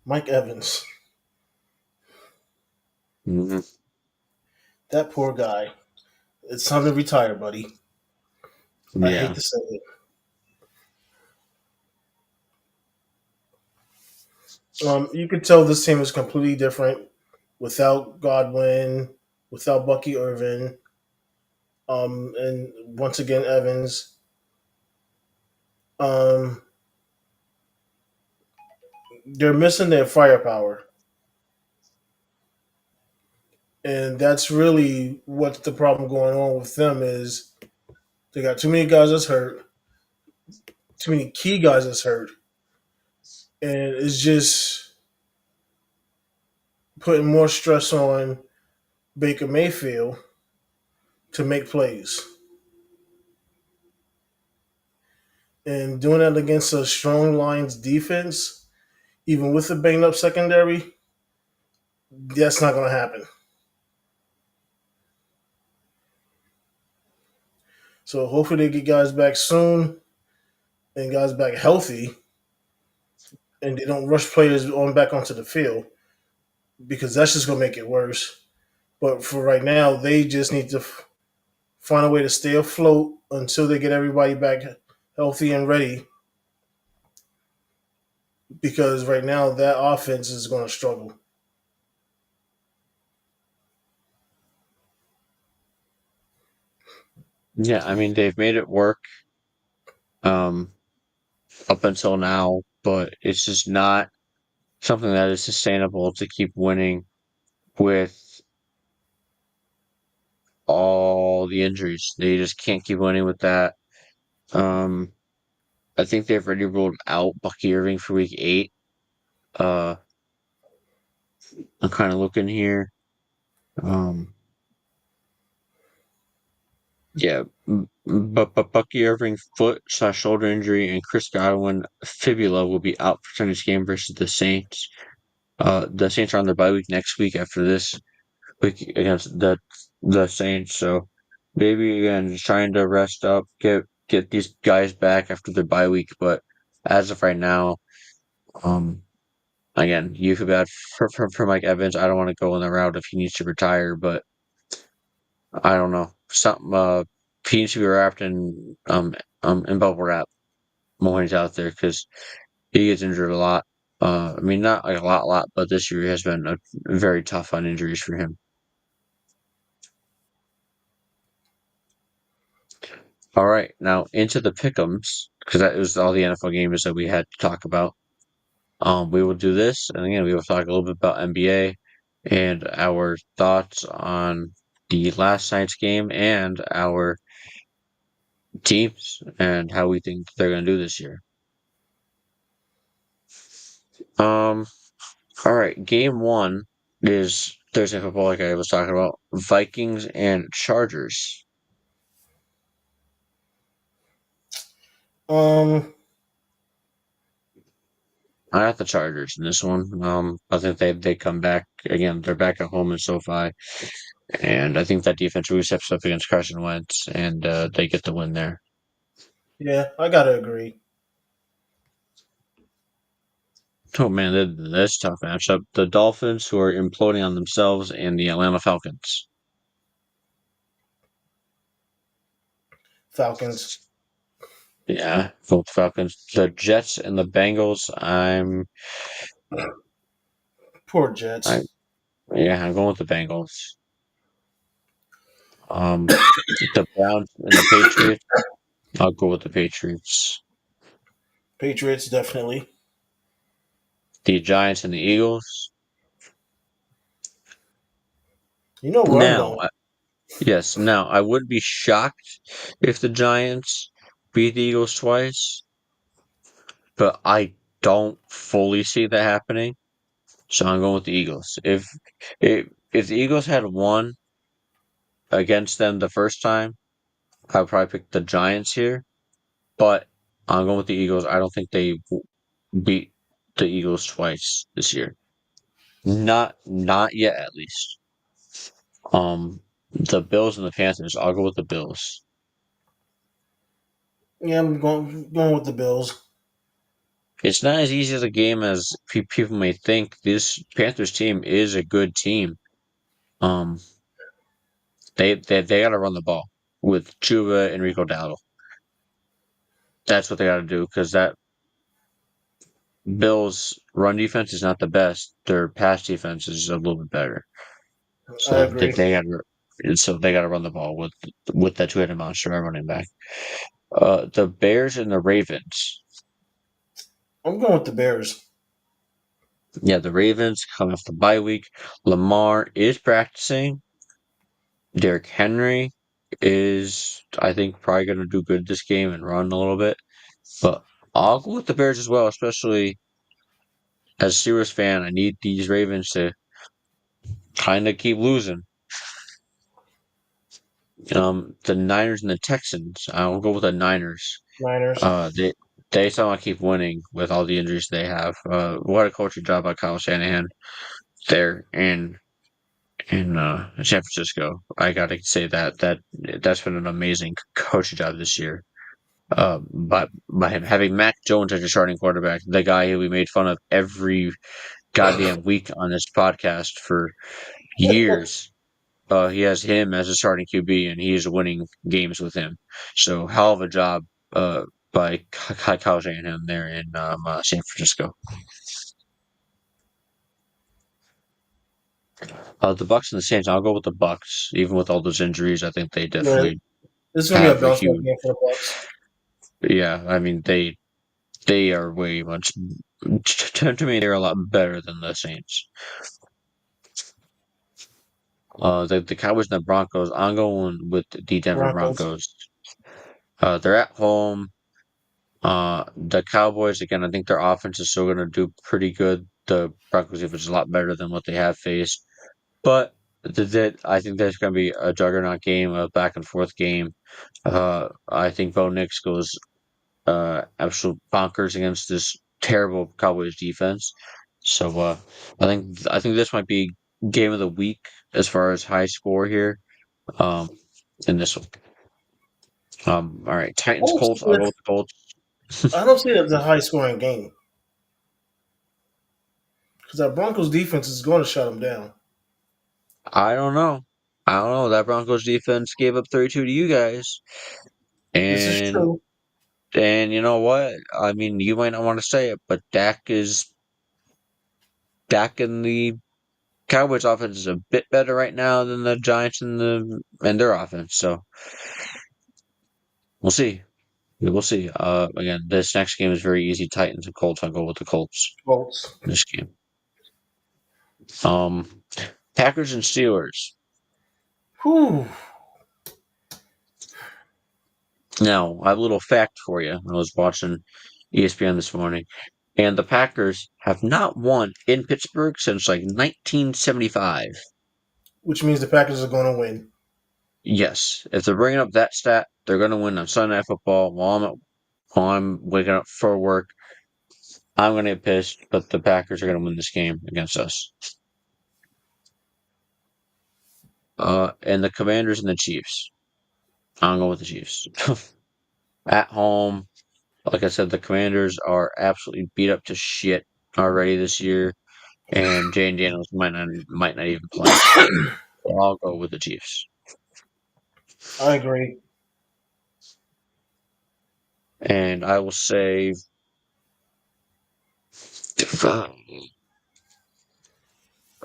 Mike Evans, Hmm. that poor guy. It's time to retire, buddy. I hate Yeah. to say it. You could tell this team is completely different without Godwin, without Bucky Irvin, and once again Evans. Um, they're missing their firepower, and that's really what's the problem going on with them is they got too many guys that's hurt, too many key guys that's hurt, and it's just putting more stress on Baker Mayfield to make plays. And doing that against a strong Lions defense, even with a banged up secondary, that's not going to happen. So hopefully they get guys back soon and guys back healthy, and they don't rush players on back onto the field because that's just going to make it worse. But for right now, they just need to find a way to stay afloat until they get everybody back healthy and ready. Because right now that offense is going to struggle. Yeah, I mean they've made it work um up until now, but it's just not something that is sustainable to keep winning with all the injuries. They just can't keep winning with that. Um, I think they've already ruled out Bucky Irving for week 8. Uh, I'm kind of looking here. Um, yeah, but Bucky Irving foot/shoulder injury and Chris Godwin fibula will be out for Sunday's game versus the Saints. The Saints are on their bye week next week after this week against the Saints. So maybe again just trying to rest up, get these guys back after their bye week. But as of right now, um, again, you feel bad for Mike Evans. I don't want to go on the route if he needs to retire, but I don't know. Something he needs to be wrapped in bubble wrap when he's out there because he gets injured a lot. I mean, not like a lot, but this year has been very tough on injuries for him. All right, now into the pick'ems because that was all the NFL games that we had to talk about. We will do this, and again, we will talk a little bit about NBA and our thoughts on the last night's game and our teams and how we think they're going to do this year. Um, All right, game one is Thursday football, like I was talking about. Vikings and Chargers. Um, I got the Chargers in this one. I think they come back again. They're back at home in SoFi, and I think that defense really steps up against Carson Wentz, and they get the win there. yeah, I gotta agree. Oh man, that's a tough matchup. The Dolphins, who are imploding on themselves, and the Atlanta Falcons. Falcons. Yeah, both Falcons. The Jets and the Bengals. Poor I Jets. yeah, I'm going with the Bengals. Um, the Browns and the Patriots. I'll go with the Patriots. Patriots definitely. The Giants and the Eagles. You know where I'm Now, going. yes, now I would be shocked if the Giants beat the Eagles twice, but I don't fully see that happening. So I'm going with the Eagles. If the Eagles had won against them the first time, I would probably pick the Giants here. But I'm going with the Eagles. I don't think they beat the Eagles twice this year. Not yet, at least. The Bills and the Panthers. I'll go with the Bills. Yeah, I'm going with the Bills. It's not as easy as a game as people may think. This Panthers team is a good team. Um, they got to run the ball with Chuba and Rico Dowdle. That's what they got to do because that Bills run defense is not the best. Their pass defense is a little bit better. I So agree. they got to run the ball with that two-headed monster at running back. The Bears and the Ravens. I'm going with the Bears. Yeah, the Ravens coming off the bye week. Lamar is practicing. Derrick Henry is, I think, probably going to do good this game and run a little bit. But I'll go with the Bears as well, especially as a Steelers fan. I need these Ravens to kind of keep losing. The Niners and the Texans. I'll go with the Niners. Niners. They somehow keep winning with all the injuries they have. What a coaching job by Kyle Shanahan there in San Francisco. I gotta say that's been an amazing coaching job this year. By him having Mac Jones as your starting quarterback, the guy who we made fun of every goddamn week on this podcast for years. He has him as a starting QB, and he is winning games with him. So hell of a job by Kyle Shanahan there in San Francisco. The Bucks and the Saints. I'll go with the Bucks, even with all those injuries. I think they Yeah, definitely this is gonna be a have a bounce back huge. game for the Bucks. Yeah, I mean they are way much. To me, they're a lot better than the Saints. The Cowboys and the Broncos. I'm going with the Denver Broncos. Broncos. They're at home. The Cowboys again. I think their offense is still going to do pretty good. The Broncos defense is a lot better than what they have faced, but I think there's going to be a juggernaut game, a back and forth game. I think Bo Nix goes absolute bonkers against this terrible Cowboys defense. So I think this might be game of the week as far as high score here. Um, in this one. All right, I Titans don't see Colts. I'll go it. with the Colts. I don't see it as a high scoring game because that Broncos defense is going to shut them down. I don't know. I don't know. That Broncos defense gave up 32 to you guys, This is and true. and you know what? I mean, you might not want to say it, but Dak and the Cowboys offense is a bit better right now than the Giants and their offense. So we'll see. We will see. Again, this next game is very easy. Titans and Colts. I'll go with the Colts Colts. in this game. Um, Packers and Steelers. Whew. Now, I have a little fact for you. I was watching ESPN this morning. And the Packers have not won in Pittsburgh since like 1975. which means the Packers are going to win. Yes, if they're bringing up that stat, they're going to win on Sunday Night Football while I'm waking up for work. I'm going to get pissed, but the Packers are going to win this game against us. And the Commanders and the Chiefs. I'm going with the Chiefs. At home, like I said, the Commanders are absolutely beat up to shit already this year, and Jane Daniels might not even play. So I'll go with the Chiefs. I agree. And I will say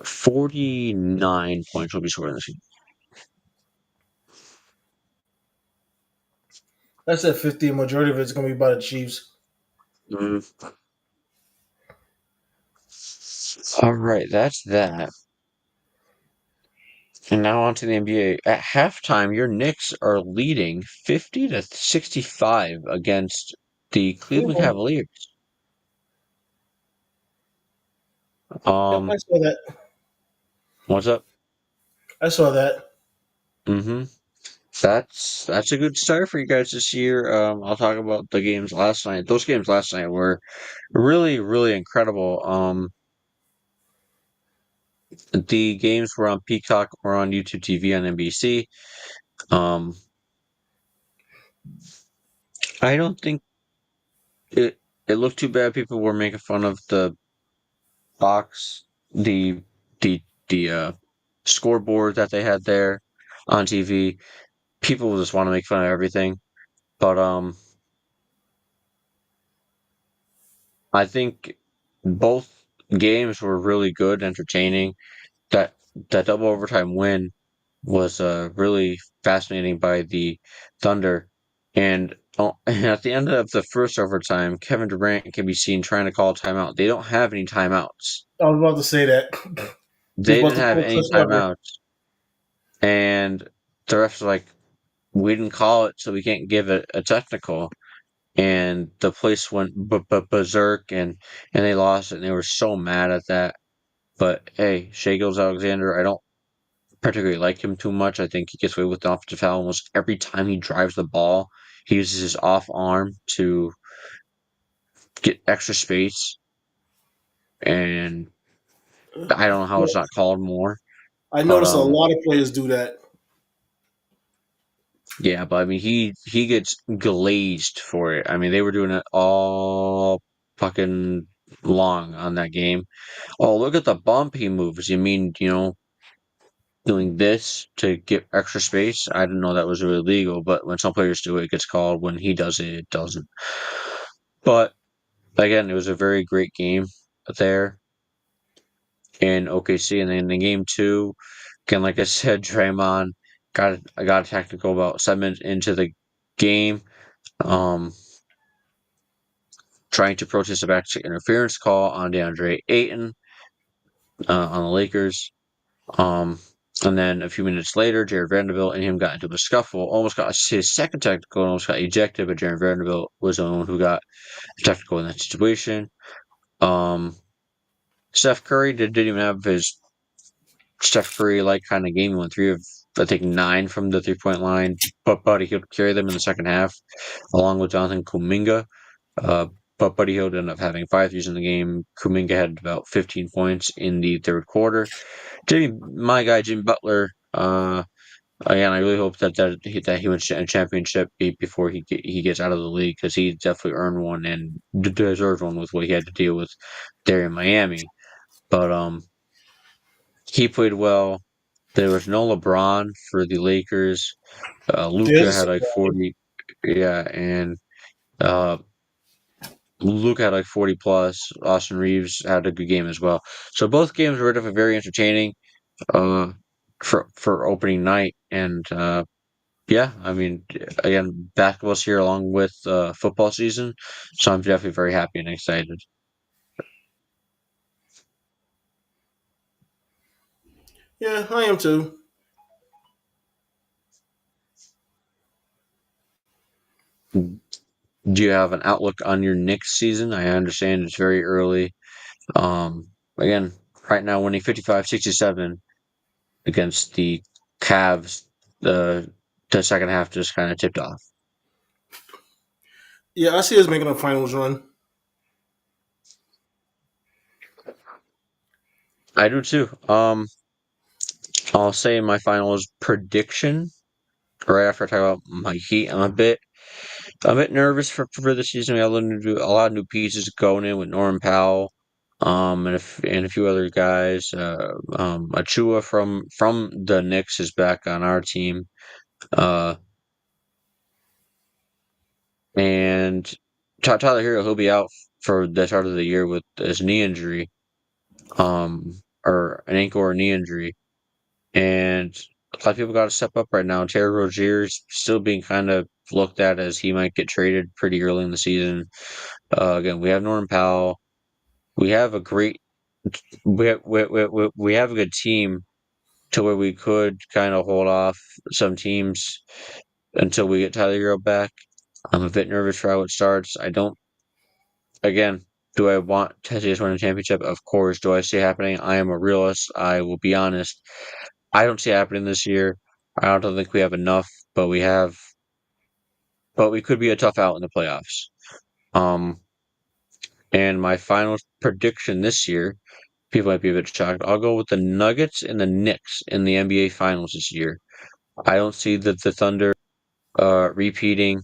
49 points will be scored in this game. I said 50. Majority of it's going to be by the Chiefs. All right, that's that. And now on to the NBA. At halftime, your Knicks are leading 50-65 against the Cleveland Mhm. Cavaliers. Yep, I saw that. What's up? I saw that. Mm-hmm. That's a good start for you guys this year. I'll talk about the games last night. Those games last night were really, really incredible. The games were on Peacock or on YouTube TV on NBC. Um, I don't think it it looked too bad. People were making fun of the box, the the scoreboard that they had there on TV. People just want to make fun of everything, but I think both games were really good, entertaining. That that double overtime win was really fascinating by the Thunder. And at the end of the first overtime, Kevin Durant can be seen trying to call a timeout. They don't have any timeouts. I was about to say that. He was They about didn't to have pull any Chris Webber. timeouts. And the refs were like, we didn't call it, so we can't give it a technical. And the place went berserk, and they lost it, and they were so mad at that. But hey, Shai Gilgeous-Alexander, I don't particularly like him too much. I think he gets away with an offensive foul almost every time he drives the ball. He uses his off arm to get extra space, and I don't know how it's not called more. I But noticed a lot of players do that. yeah, but I mean he gets glazed for it. I mean they were doing it all fucking long on that game. Oh, look at the bump he moves. You mean, doing this to get extra space? I didn't know that was really legal, but when some players do it, it gets called. When he does it, it doesn't. But again, it was a very great game there in OKC, and then in game two, again, like I said, Draymond got a technical about 7 minutes into the game, um, trying to protest a backseat interference call on DeAndre Ayton on the Lakers. Um, and then a few minutes later, Jared Vanderbilt and him got into a scuffle, almost got his second technical, and almost got ejected, but Jared Vanderbilt was the one who got technical in that situation. Um, Steph Curry didn't even have his Steph Curry like kind of game. He went 3 of I think 9 from the 3-point line, but Buddy Hield carried them in the second half, along with Jonathan Kuminga. Uh, but Buddy Hield ended up having 5 threes in the game. Kuminga had about 15 points in the third quarter. My guy Jimmy Butler. Again, I really hope that he wins a championship before he gets out of the league, because he definitely earned one and deserved one with what he had to deal with there in Miami. But he played well. There was no LeBron for the Lakers. Luka There's had like 40, yeah, and uh, Luka had like 40 plus. Austin Reeves had a good game as well. So both games were definitely very entertaining uh, for opening night, and yeah, I mean, again, basketball's here along with football season, so I'm definitely very happy and excited. yeah, I am too. Do you have an outlook on your Knicks season? I understand it's very early. Again, right now winning 55-67 against the Cavs. The second half just kind of tipped off. Yeah, I see us making a finals run. I do too. I'll say my finals prediction right after I talk about my Heat. I'm a bit nervous for the season. We have a lot of new pieces going in with Norman Powell, and a few other guys. Achua from the Knicks is back on our team. Uh, and Tyler Hero, he'll be out for the start of the year with his knee injury, or an ankle or knee injury. And a lot of people got to step up right now. Terry Rozier's still being kind of looked at as he might get traded pretty early in the season. Again, we have Norman Powell. We have a great, we have a good team to where we could kind of hold off some teams until we get Tyler Hero back. I'm a bit nervous for how it starts. I don't. Again, do I want Texas to win a championship? Of course. Do I see it happening? I am a realist. I will be honest. I don't see it happening this year. I don't think we have enough, but we could be a tough out in the playoffs. Um, and my final prediction this year, people might be a bit shocked. I'll go with the Nuggets and the Knicks in the NBA Finals this year. I don't see the Thunder repeating.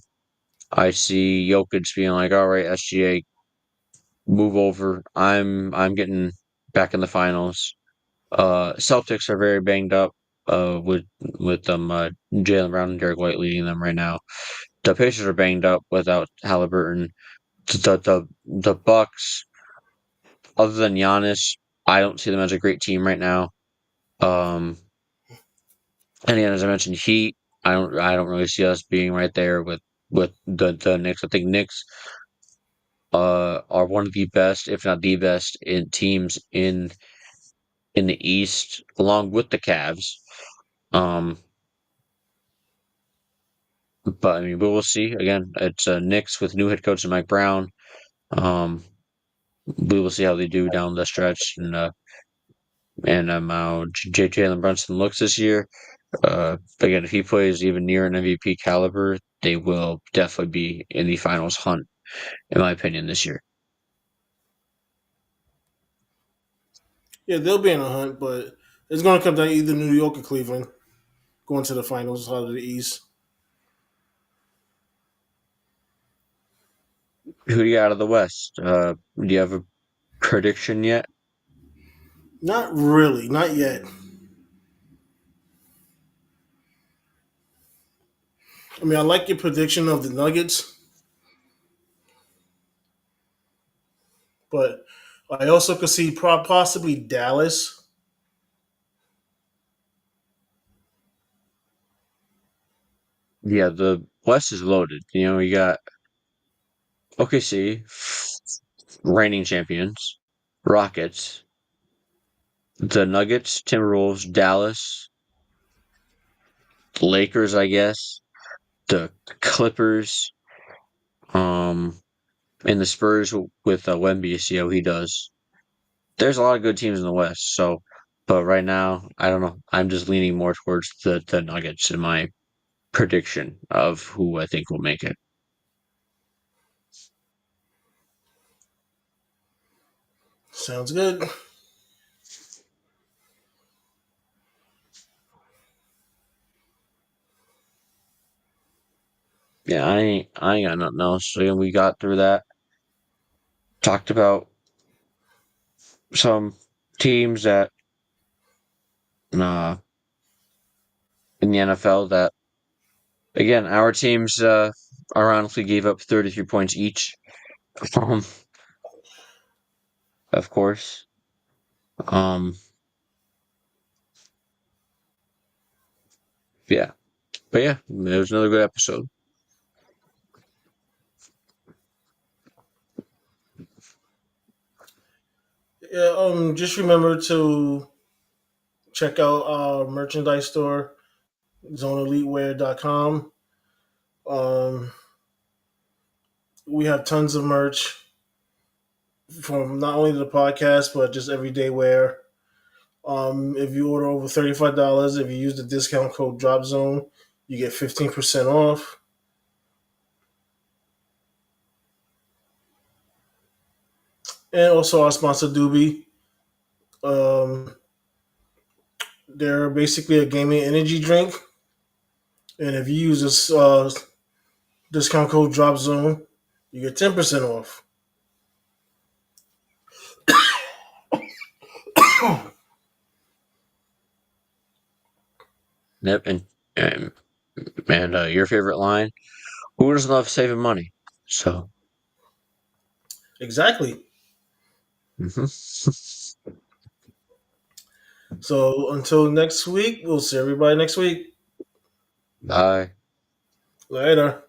I see Jokic being like, "All right, SGA, move over. I'm getting back in the finals." Celtics are very banged up. With Jalen Brown and Derek White leading them right now. The Pacers are banged up without Halliburton. The Bucks, other than Giannis, I don't see them as a great team right now. Um, and again, as I mentioned, Heat, I don't really see us being right there with the Knicks. I think Knicks are one of the best, if not the best, in teams in the East, along with the Cavs. Um, but I mean, we will see. Again, it's Knicks with new head coach Mike Brown. Um, we will see how they do down the stretch, and how Jalen Brunson looks this year. Again, if he plays even near an MVP caliber, they will definitely be in the finals hunt, in my opinion, this year. Yeah, they'll be in a hunt, but it's going to come down to either New York or Cleveland going to the finals out of the East. Who do you got out of the West? Do you have a prediction yet? Not really, not yet. I mean, I like your prediction of the Nuggets, but I also could see possibly Dallas. Yeah, the West is loaded. You got OKC, reigning champions, Rockets, the Nuggets, Timberwolves, Dallas, the Lakers, I guess, the Clippers, um, and the Spurs with Wemby. See how he does. There's a lot of good teams in the West. So, but right now, I don't know. I'm just leaning more towards the Nuggets in my prediction of who I think will make it. Sounds good. Yeah, I ain't got nothing else. So yeah, we got through that. Talked about some teams that uh, in the NFL that again our teams ironically gave up 33 points each. Um, of course. Um, yeah, but yeah, it was another good episode. Yeah, just remember to check out our merchandise store, zoneelitewear.com. Um, We have tons of merch from not only the podcast but just everyday wear. If you order over $35, if you use the discount code Drop Zone, you get 15% off. And also our sponsor Doobie. Um, they're basically a gaming energy drink, and if you use this discount code Drop Zone, you get 10% off. Yep, and your favorite line? Who doesn't love saving money? So, Exactly. mhm. So until next week, we'll see everybody next week. Bye. Later.